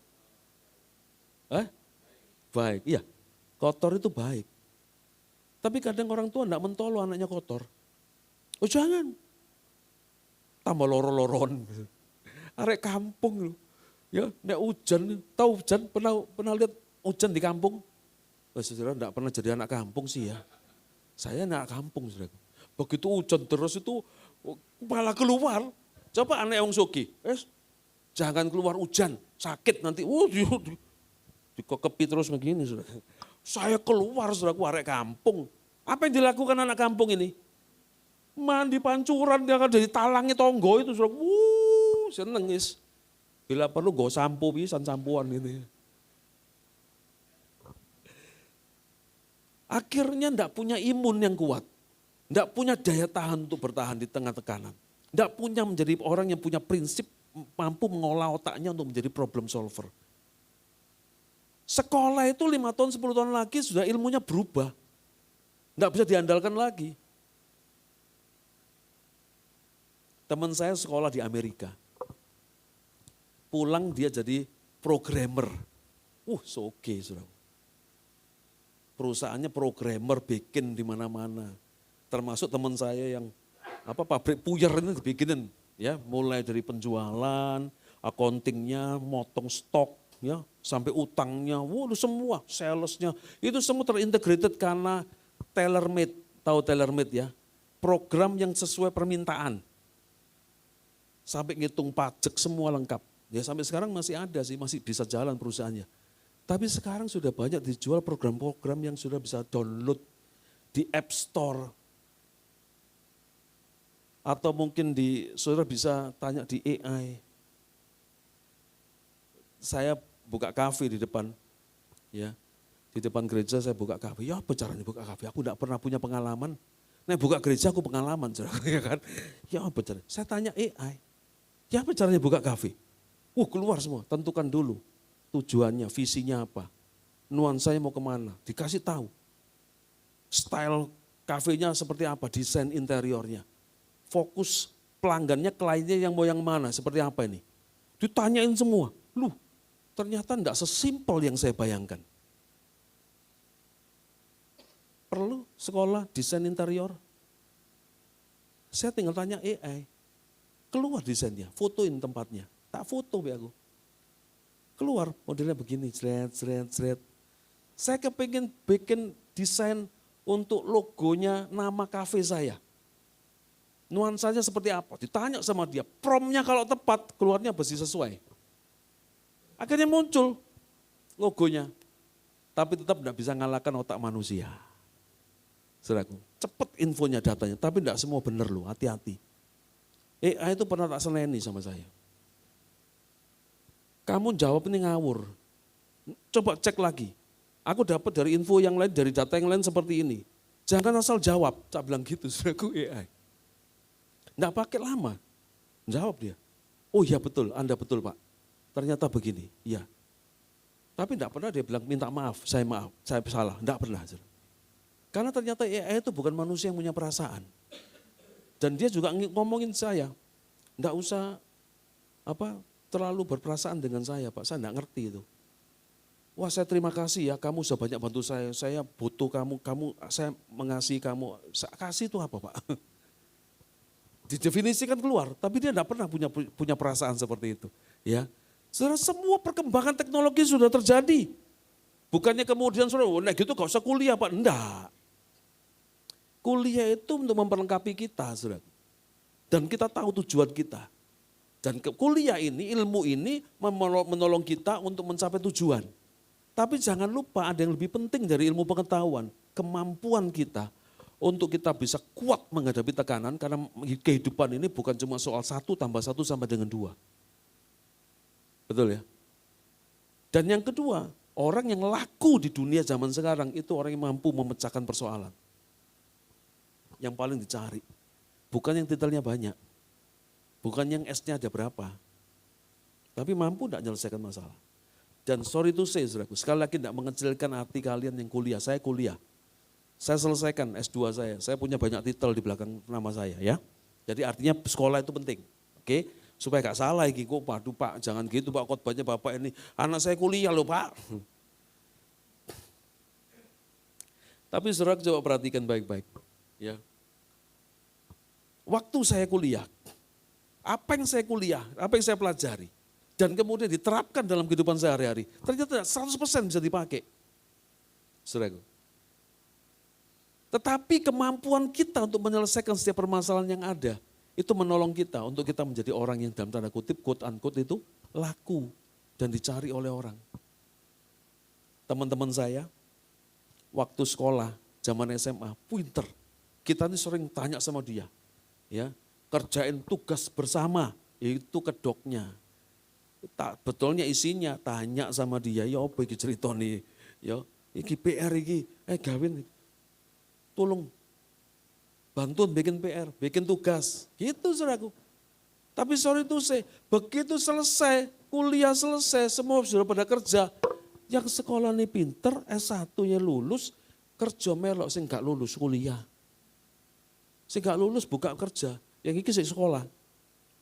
baik. Iya, kotor itu baik. Tapi kadang orang tua enggak mentolo anaknya kotor. Oh jangan. Tambah loro-loron. Arek kampung loh. Ya, nek hujan, tahu hujan, pernah lihat hujan di kampung? Oh, saudara enggak pernah jadi anak kampung sih ya. Saya anak kampung, saudara. Begitu hujan terus itu malah keluar. Coba anak yang suki, jangan keluar hujan, sakit nanti. Dikekepi terus begini, saudara. Saya keluar, saudaraku, arek kampung. Apa yang dilakukan anak kampung ini? Mandi pancuran, dia akan jadi talangnya tonggo itu, saudara. Seneng is. Bila perlu go sampo pisan sampuan gitu. Akhirnya ndak punya imun yang kuat. Ndak punya daya tahan untuk bertahan di tengah tekanan. Ndak punya menjadi orang yang punya prinsip mampu mengolah otaknya untuk menjadi problem solver. Sekolah itu 5 tahun, 10 tahun lagi sudah ilmunya berubah. Nggak bisa diandalkan lagi. Teman saya sekolah di Amerika. Pulang dia jadi programmer. Oke, saudara. Perusahaannya programmer bikin di mana-mana. Termasuk teman saya yang pabrik puyer ini dibikinin. Ya, mulai dari penjualan, accountingnya, motong stok, ya, sampai utangnya, semua, salesnya, itu semua terintegrated karena tailor-made, tahu tailor-made ya, program yang sesuai permintaan. Sampai ngitung pajak semua lengkap. Ya sampai sekarang masih ada sih, masih bisa jalan perusahaannya. Tapi sekarang sudah banyak dijual program-program yang sudah bisa download di App Store. Atau mungkin saudara bisa tanya di AI. Saya buka kafe di depan, ya, di depan gereja saya buka kafe. Ya apa caranya buka kafe? Aku tidak pernah punya pengalaman. Nah buka gereja aku pengalaman, ya kan? Ya apa caranya? Saya tanya AI. Ya apa caranya buka kafe? Keluar semua. Tentukan dulu tujuannya, visinya apa, nuansanya mau kemana, dikasih tahu. Style kafenya seperti apa, desain interiornya. Fokus pelanggannya, kliennya yang mau yang mana, seperti apa ini. Ditanyain semua. Ternyata enggak sesimpel yang saya bayangkan. Perlu sekolah desain interior? Saya tinggal tanya AI. Keluar desainnya, fotoin tempatnya. Tak foto be aku. Keluar modelnya begini, jret. Saya kepingin bikin desain untuk logonya nama kafe saya. Nuansanya seperti apa? Ditanya sama dia. Promptnya kalau tepat, keluarnya pasti sesuai. Akhirnya muncul logonya. Tapi tetap tidak bisa ngalahkan otak manusia. Saudaraku, cepat infonya, datanya. Tapi tidak semua benar loh, hati-hati. AI itu pernah tak seneni sama saya. Kamu jawab ini ngawur. Coba cek lagi. Aku dapat dari info yang lain, dari data yang lain seperti ini. Jangan asal jawab. Saya bilang gitu, saudaraku AI. Nggak pakai lama. Jawab dia. Oh iya betul, Anda betul Pak. Ternyata begini, iya. Tapi enggak pernah dia bilang minta maaf, saya salah. Enggak pernah. Karena ternyata AI itu bukan manusia yang punya perasaan. Dan dia juga ngomongin saya, enggak usah terlalu berperasaan dengan saya Pak, saya enggak ngerti itu. Wah saya terima kasih ya, kamu sudah banyak bantu saya butuh kamu, saya mengasihi kamu. Kasih itu apa Pak? Didefinisikan keluar, tapi dia enggak pernah punya perasaan seperti itu. Ya, saudara, semua perkembangan teknologi sudah terjadi. Bukannya kemudian saudara, gitu gak usah kuliah Pak, enggak. Kuliah itu untuk memperlengkapi kita, saudara. Dan kita tahu tujuan kita. Dan kuliah ini, ilmu ini menolong kita untuk mencapai tujuan. Tapi jangan lupa ada yang lebih penting dari ilmu pengetahuan. Kemampuan kita untuk kita bisa kuat menghadapi tekanan, karena kehidupan ini bukan cuma soal 1 tambah 1 sama dengan 2. Betul ya? Dan yang kedua, orang yang laku di dunia zaman sekarang itu orang yang mampu memecahkan persoalan. Yang paling dicari. Bukan yang titelnya banyak. Bukan yang S-nya ada berapa. Tapi mampu tidak menyelesaikan masalah. Dan sorry to say, saudaraku, sekali lagi tidak mengecilkan arti kalian yang kuliah. Saya kuliah. Saya selesaikan S2 saya. Saya punya banyak titel di belakang nama saya ya. Jadi artinya sekolah itu penting. Oke? Supaya gak salah iki kok, waduh Pak, jangan gitu Pak, khotbahnya Bapak ini. Anak saya kuliah loh Pak. Tapi saudara coba perhatikan baik-baik. Ya. Waktu saya kuliah, apa yang saya kuliah, apa yang saya pelajari, dan kemudian diterapkan dalam kehidupan sehari-hari, ternyata 100% bisa dipakai. Saudaraku. Tetapi kemampuan kita untuk menyelesaikan setiap permasalahan yang ada, itu menolong kita untuk kita menjadi orang yang dalam tanda kutip, quote unquote itu laku dan dicari oleh orang. Teman-teman saya, waktu sekolah, zaman SMA, pinter. Kita ini sering tanya sama dia, ya kerjain tugas bersama, itu kedoknya. Tak betulnya isinya, tanya sama dia, ya apa iki cerita nih, ya iki PR iki, gawin, tolong bantuin bikin PR, bikin tugas, gitu saudaraku. Tapi sorry itu begitu selesai, kuliah selesai, semua sudah pada kerja, yang sekolah ini pinter, S1-nya lulus, kerja melok sing gak lulus kuliah. Sing gak lulus buka kerja, yang iki sing sekolah.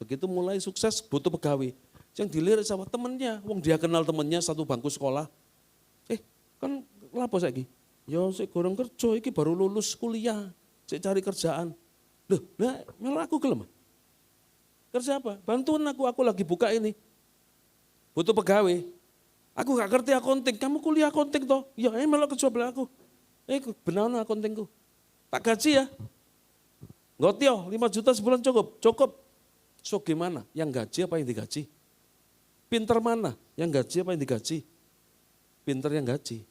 Begitu mulai sukses butuh pegawai. Yang dilirik sama temennya, wong dia kenal temennya satu bangku sekolah. Kan lapo saiki? Ya sik gorong kerja, iki baru lulus kuliah, sik cari kerjaan. Loh, melok aku gelem. Kerja apa? Bantuin aku lagi buka ini. Butuh pegawai. Aku gak ngerti accounting, kamu kuliah accounting toh? Ya, melok kerja belah aku. Benar accountingku. Tak gaji ya. Ngotio, 5 juta sebulan cukup? Cukup. So gimana? Yang gaji apa yang digaji? Pinter mana? Yang gaji apa yang digaji? Pinter yang gaji.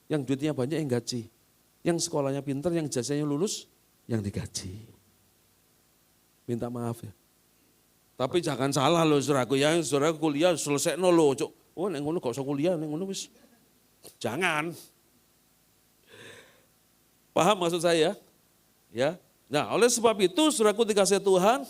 Yang duitnya banyak yang gaji. Yang sekolahnya pinter, yang jasanya lulus, yang digaji. Minta maaf ya. Tapi jangan salah loh saudaraku ya, saudara kuliah selesai loh. Oh neng ngono gak usah kuliah, neng ngono wis. Jangan. Paham maksud saya? Ya. Nah, oleh sebab itu saudaraku dikasih Tuhan,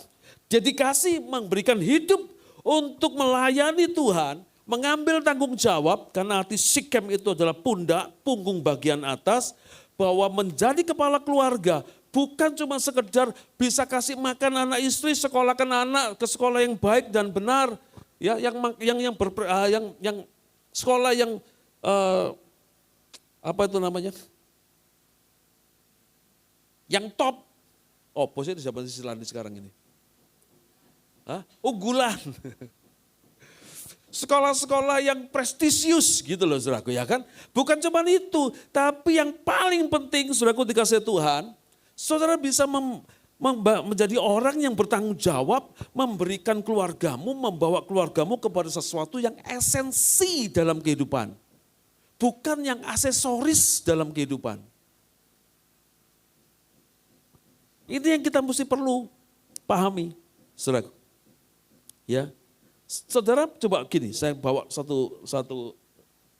dedikasi memberikan hidup untuk melayani Tuhan, mengambil tanggung jawab karena arti Sikem itu adalah pundak, punggung bagian atas, bahwa menjadi kepala keluarga bukan cuma sekedar bisa kasih makan anak istri, sekolahkan anak ke sekolah yang baik dan benar, ya yang sekolah yang apa itu namanya? Yang top. Oh, posisi siapa sih sekarang ini? Unggulan. Sekolah-sekolah yang prestisius gitu loh saudaraku ya kan. Bukan cuma itu, tapi yang paling penting saudaraku dikasih Tuhan, saudara bisa menjadi orang yang bertanggung jawab, memberikan keluargamu, membawa keluargamu kepada sesuatu yang esensi dalam kehidupan. Bukan yang aksesoris dalam kehidupan. Ini yang kita mesti perlu pahami, saudara. Ya, saudara coba gini, saya bawa satu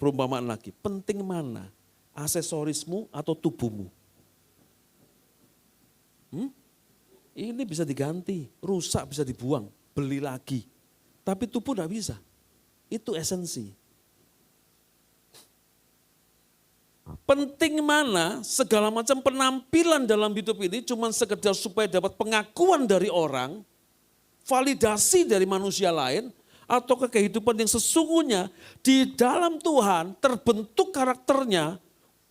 perumpamaan lagi. Penting mana, aksesorismu atau tubuhmu? Ini bisa diganti, rusak bisa dibuang, beli lagi. Tapi tubuh tidak bisa, itu esensi. Penting mana segala macam penampilan dalam hidup ini cuma sekedar supaya dapat pengakuan dari orang, validasi dari manusia lain, atau ke kehidupan yang sesungguhnya di dalam Tuhan terbentuk karakternya,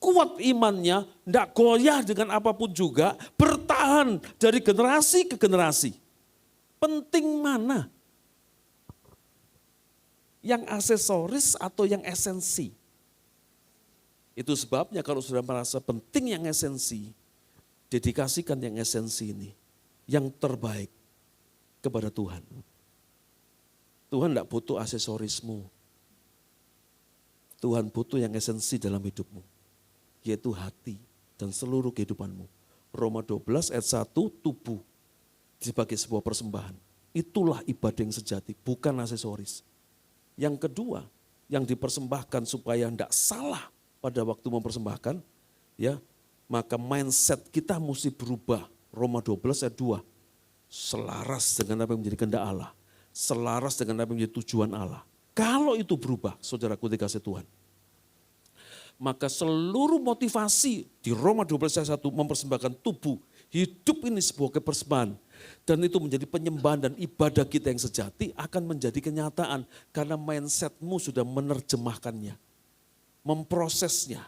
kuat imannya, tidak goyah dengan apapun juga, bertahan dari generasi ke generasi. Penting mana? Yang aksesoris atau yang esensi? Itu sebabnya kalau sudah merasa penting yang esensi, dedikasikan yang esensi ini, yang terbaik kepada Tuhan. Tuhan tidak butuh aksesorismu. Tuhan butuh yang esensi dalam hidupmu, yaitu hati dan seluruh kehidupanmu. Roma 12 ayat 1, tubuh sebagai sebuah persembahan. Itulah ibadah yang sejati, bukan aksesoris. Yang kedua, yang dipersembahkan supaya tidak salah pada waktu mempersembahkan, ya, maka mindset kita mesti berubah. Roma 12 ayat 2, selaras dengan apa yang menjadi kehendak Allah, selaras dengan apa yang menjadi tujuan Allah. Kalau itu berubah, saudaraku dikasih Tuhan, maka seluruh motivasi di Roma 12 ayat 1 mempersembahkan tubuh, hidup ini sebuah persembahan, dan itu menjadi penyembahan dan ibadah kita yang sejati akan menjadi kenyataan karena mindsetmu sudah menerjemahkannya, memprosesnya.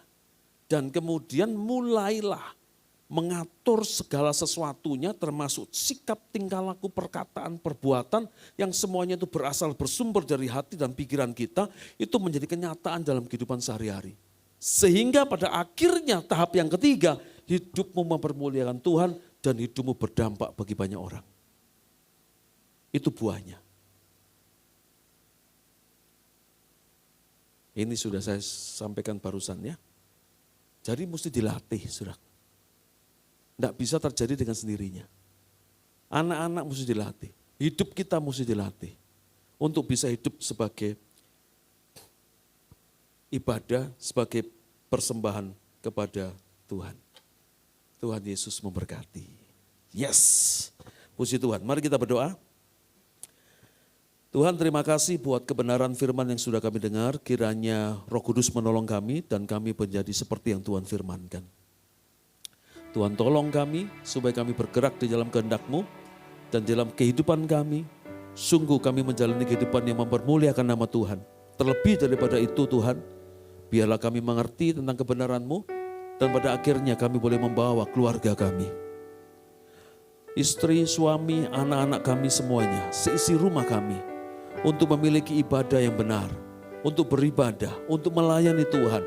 Dan kemudian mulailah mengatur segala sesuatunya termasuk sikap, tingkah laku, perkataan, perbuatan yang semuanya itu bersumber dari hati dan pikiran kita, itu menjadi kenyataan dalam kehidupan sehari-hari. Sehingga pada akhirnya tahap yang ketiga, hidupmu mempermuliakan Tuhan dan hidupmu berdampak bagi banyak orang. Itu buahnya. Ini sudah saya sampaikan barusan ya. Jadi mesti dilatih, saudara. Tidak bisa terjadi dengan sendirinya. Anak-anak mesti dilatih. Hidup kita mesti dilatih. Untuk bisa hidup sebagai ibadah, sebagai persembahan kepada Tuhan. Tuhan Yesus memberkati. Yes. Puji Tuhan. Mari kita berdoa. Tuhan, terima kasih buat kebenaran firman yang sudah kami dengar. Kiranya Roh Kudus menolong kami dan kami menjadi seperti yang Tuhan firmankan. Tuhan tolong kami supaya kami bergerak di dalam kehendak-Mu dan dalam kehidupan kami. Sungguh kami menjalani kehidupan yang mempermuliakan nama Tuhan. Terlebih daripada itu Tuhan, biarlah kami mengerti tentang kebenaran-Mu dan pada akhirnya kami boleh membawa keluarga kami. Istri, suami, anak-anak kami semuanya, seisi rumah kami untuk memiliki ibadah yang benar, untuk beribadah, untuk melayani Tuhan,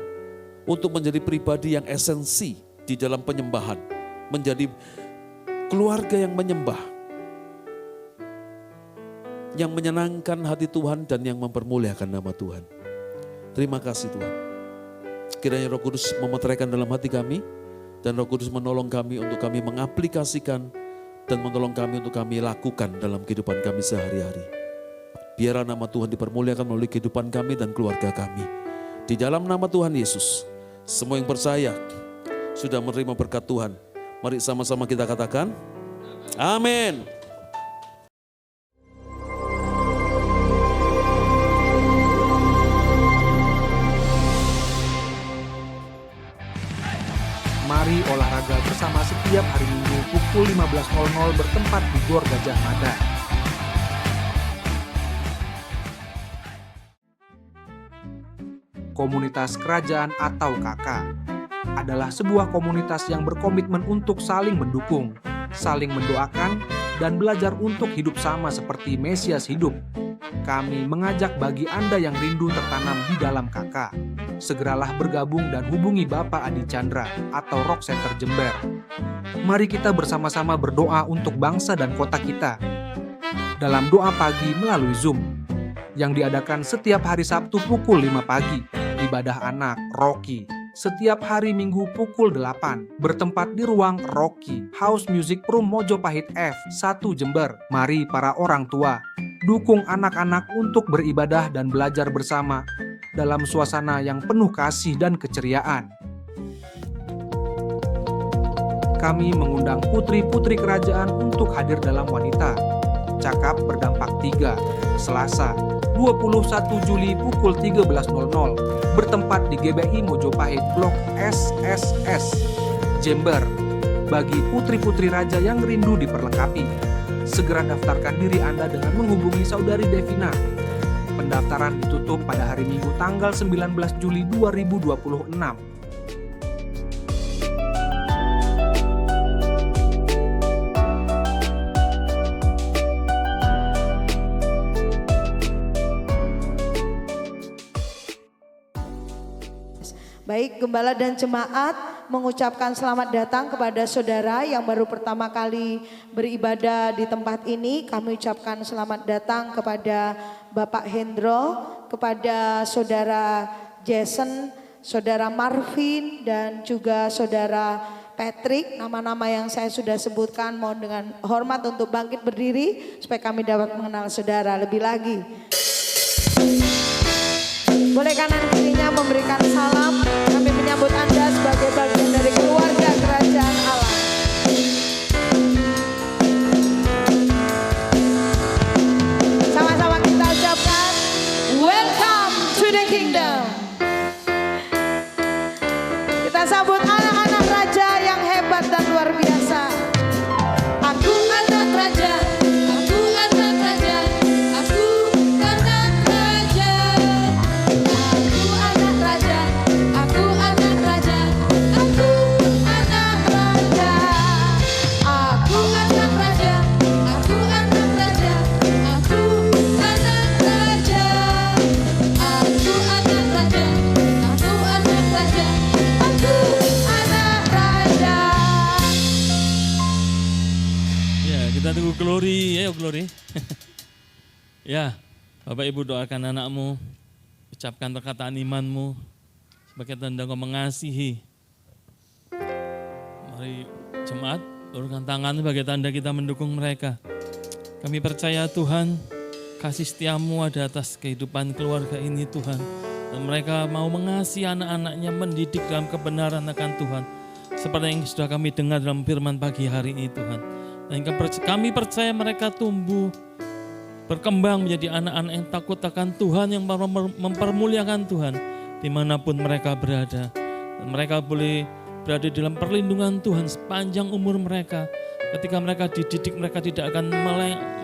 untuk menjadi pribadi yang esensi di dalam penyembahan, menjadi keluarga yang menyembah, yang menyenangkan hati Tuhan dan yang mempermuliakan nama Tuhan. Terima kasih Tuhan. Kiranya Roh Kudus memeteraikan dalam hati kami dan Roh Kudus menolong kami untuk kami mengaplikasikan dan menolong kami untuk kami lakukan dalam kehidupan kami sehari-hari. Biarlah nama Tuhan dipermuliakan melalui kehidupan kami dan keluarga kami. Di dalam nama Tuhan Yesus, semua yang percaya sudah menerima berkat Tuhan. Mari sama-sama kita katakan, amin. Mari olahraga bersama setiap hari Minggu pukul 15.00 bertempat di Gor Gajah Mada. Komunitas Kerajaan atau KK adalah sebuah komunitas yang berkomitmen untuk saling mendukung, saling mendoakan, dan belajar untuk hidup sama seperti Mesias hidup. Kami mengajak bagi Anda yang rindu tertanam di dalam KK, segeralah bergabung dan hubungi Bapak Adi Chandra atau Rock Center Jember. Mari kita bersama-sama berdoa untuk bangsa dan kota kita. Dalam doa pagi melalui Zoom, yang diadakan setiap hari Sabtu pukul 5 pagi, ibadah anak Rocky. Setiap hari Minggu pukul 8, bertempat di ruang Rocky, House Music Room Mojopahit F1 Jember. Mari para orang tua, dukung anak-anak untuk beribadah dan belajar bersama dalam suasana yang penuh kasih dan keceriaan. Kami mengundang putri-putri kerajaan untuk hadir dalam Wanita Cakap Berdampak 3, Selasa, 21 Juli pukul 13.00, bertempat di GBI Mojopahit Blok SSS, Jember. Bagi putri-putri raja yang rindu diperlengkapi, segera daftarkan diri Anda dengan menghubungi Saudari Devina. Pendaftaran ditutup pada hari Minggu tanggal 19 Juli 2026. Baik, gembala dan jemaat mengucapkan selamat datang kepada saudara yang baru pertama kali beribadah di tempat ini. Kami ucapkan selamat datang kepada Bapak Hendro, kepada saudara Jason, saudara Marvin, dan juga saudara Patrick. Nama-nama yang saya sudah sebutkan, mohon dengan hormat untuk bangkit berdiri supaya kami dapat mengenal saudara lebih lagi. Boleh kanan kirinya memberikan salam. Kami menyambut Anda sebagai bagian dari keluarga kerajaan Allah. Sama-sama kita ucapkan welcome to the kingdom. Kita sambut anak-anak raja yang hebat dan luar biasa. Aku anak raja. Aku anak raja, Kita tunggu Glory, ayo Glory. Ya, Bapak Ibu doakan anakmu, ucapkan perkataan imanmu sebagai tanda kau mengasihi. Mari jemaat, ulurkan tangan sebagai tanda kita mendukung mereka. Kami percaya Tuhan, kasih setiamu ada atas kehidupan keluarga ini Tuhan. Dan mereka mau mengasihi anak-anaknya, mendidik dalam kebenaran akan Tuhan. Seperti yang sudah kami dengar dalam firman pagi hari ini Tuhan. Dan kami percaya mereka tumbuh, berkembang menjadi anak-anak yang takut akan Tuhan, yang mempermuliakan Tuhan dimanapun mereka berada. Dan mereka boleh berada dalam perlindungan Tuhan sepanjang umur mereka. Ketika mereka dididik, mereka tidak akan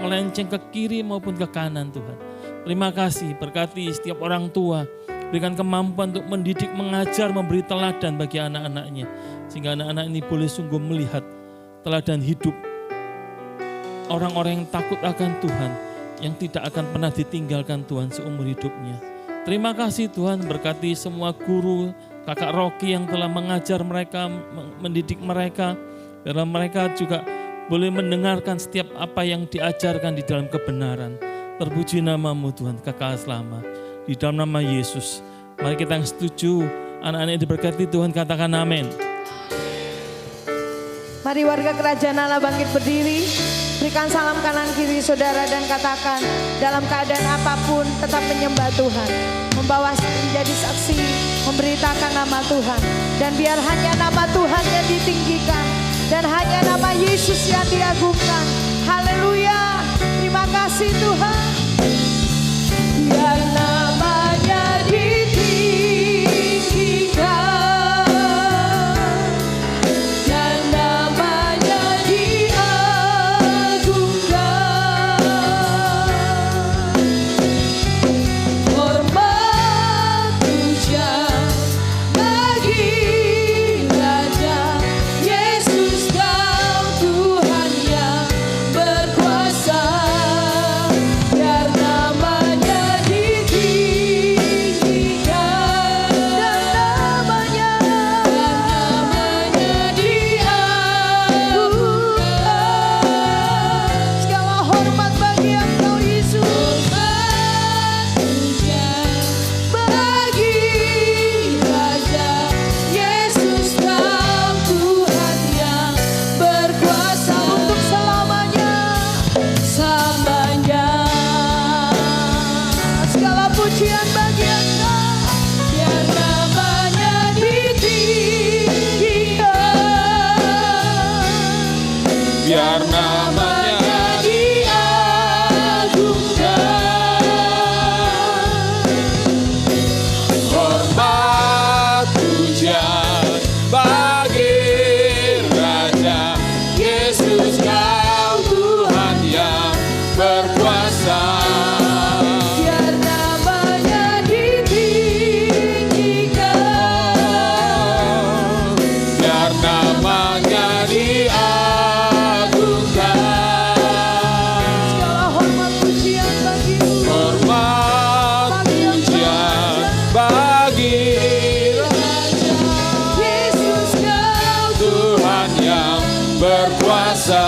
melenceng ke kiri maupun ke kanan Tuhan. Terima kasih, berkati setiap orang tua. Berikan kemampuan untuk mendidik, mengajar, memberi teladan bagi anak-anaknya. Sehingga anak-anak ini boleh sungguh melihat teladan hidup orang-orang yang takut akan Tuhan, yang tidak akan pernah ditinggalkan Tuhan seumur hidupnya. Terima kasih Tuhan, berkati semua guru, kakak Rocky yang telah mengajar mereka, mendidik mereka, biar mereka juga boleh mendengarkan setiap apa yang diajarkan di dalam kebenaran. Terpuji namamu Tuhan, kekal selama. Di dalam nama Yesus, mari kita yang setuju, anak-anak yang diberkati Tuhan katakan amin. Mari warga kerajaan Allah bangkit berdiri. Berikan salam kanan kiri saudara dan katakan, dalam keadaan apapun tetap menyembah Tuhan. Membawa menjadi saksi, memberitakan nama Tuhan. Dan biar hanya nama Tuhan yang ditinggikan. Dan hanya nama Yesus yang diagungkan. Haleluya. Terima kasih Tuhan. Biar namanya ditinggikan. Dan namanya diagungkan. Hormat pujian bagi Raja Yesus, Kau Tuhan yang berkuasa. Biar namanya ditinggikan dan namanya diagungkan. Segala hormat bagi Engkau Yesus. Bagi Raja Yesus, Kau Tuhan yang berkuasa untuk selamanya. Segala pujian bagi Engkau. Biar namanya ditinggikan. Biar namanya diagungkan. hormat pujian bagi Raja Yesus, Kau Tuhan yang berkuasa. Biar namanya ditinggikan. Biar namanya diagungkan. Segala hormat pujian bagi-Mu. Hormat pujian bagi Yesus, Kau Tuhan yang berkuasa.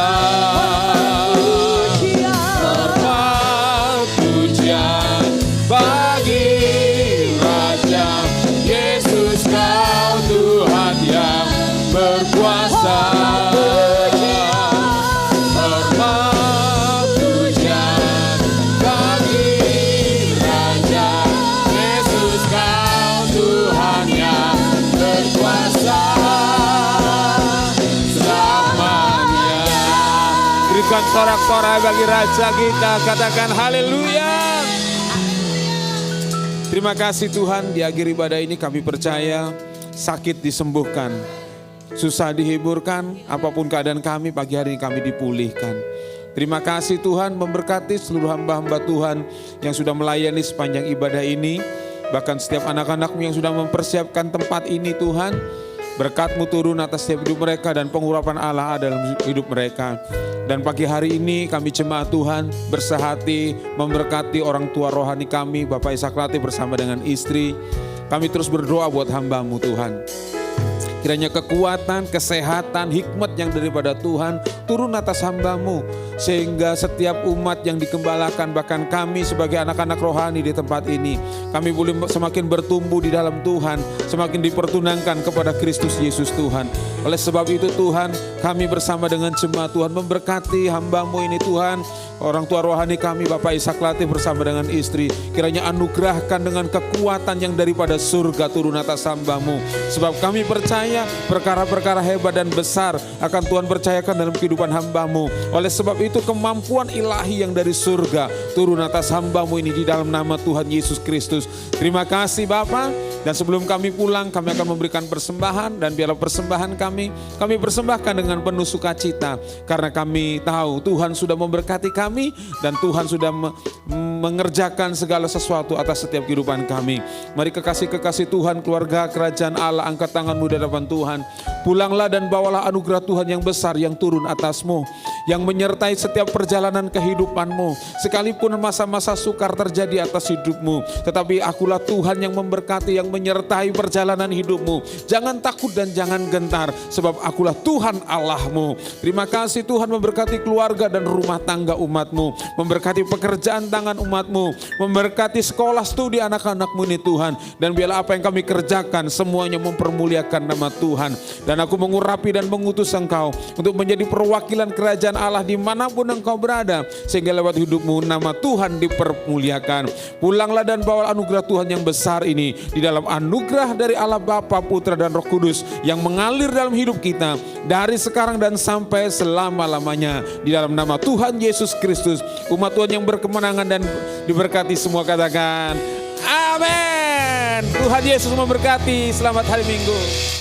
pujian. Hormat pujian bagi Raja Yesus, Kau Tuhan yang berkuasa. Hormat pujian bagi Raja Yesus, Kau Tuhan yang berkuasa selamanya. Berikan sorak-sorai bagi Raja kita, katakan haleluya. Terima kasih Tuhan, di akhir ibadah ini kami percaya sakit disembuhkan, susah dihiburkan, apapun keadaan kami pagi hari ini kami dipulihkan. Terima kasih Tuhan, memberkati seluruh hamba-hamba Tuhan yang sudah melayani sepanjang ibadah ini. Bahkan setiap anak-anak-Mu yang sudah mempersiapkan tempat ini Tuhan. Berkat-Mu turun atas setiap hidup mereka dan pengurapan Allah dalam hidup mereka. Dan pagi hari ini kami jemaat Tuhan bersehati memberkati orang tua rohani kami, Bapak Ishak Latif bersama dengan istri. Kami terus berdoa buat hamba-Mu Tuhan. Kiranya kekuatan, kesehatan, hikmat yang daripada Tuhan turun atas hamba-Mu. Sehingga setiap umat yang dikembalakan, bahkan kami sebagai anak-anak rohani di tempat ini, kami boleh semakin bertumbuh di dalam Tuhan, semakin dipertunangkan kepada Kristus Yesus Tuhan. Oleh sebab itu Tuhan, kami bersama dengan jemaat Tuhan memberkati hamba-Mu ini Tuhan. Orang tua rohani kami Bapak Ishak Latif bersama dengan istri, kiranya anugerahkan dengan kekuatan yang daripada surga turun atas hamba-Mu. Sebab kami percaya perkara-perkara hebat dan besar akan Tuhan percayakan dalam kehidupan hamba-Mu. Oleh sebab itu kemampuan ilahi yang dari surga turun atas hamba-Mu ini di dalam nama Tuhan Yesus Kristus. Terima kasih Bapa. Dan sebelum kami pulang, kami akan memberikan persembahan, dan biarlah persembahan kami persembahkan dengan penuh sukacita, karena kami tahu Tuhan sudah memberkati kami dan Tuhan sudah mengerjakan segala sesuatu atas setiap kehidupan kami. Mari kekasih-kekasih Tuhan, keluarga kerajaan Allah, angkat tanganmu di hadapan Tuhan. Pulanglah dan bawalah anugerah Tuhan yang besar yang turun atasmu, yang menyertai setiap perjalanan kehidupanmu. Sekalipun masa-masa sukar terjadi atas hidupmu, tetapi akulah Tuhan yang memberkati, yang menyertai perjalanan hidupmu. Jangan takut dan jangan gentar, sebab akulah Tuhan Allahmu. Terima kasih Tuhan, memberkati keluarga dan rumah tangga umatmu, memberkati pekerjaan tangan umatmu, memberkati sekolah studi anak-anakmu ini Tuhan. Dan biarlah apa yang kami kerjakan semuanya mempermuliakan nama Tuhan. Dan aku mengurapi dan mengutus engkau untuk menjadi perwakilan kerajaan Allah dimanapun engkau berada, sehingga lewat hidupmu nama Tuhan dipermuliakan. Pulanglah dan bawa anugerah Tuhan yang besar ini di dalam anugerah dari Allah Bapa, Putra dan Roh Kudus yang mengalir dalam hidup kita dari sekarang dan sampai selama-lamanya. Di dalam nama Tuhan Yesus Kristus, umat Tuhan yang berkemenangan dan diberkati semua katakan amin. Tuhan Yesus memberkati. Selamat hari Minggu.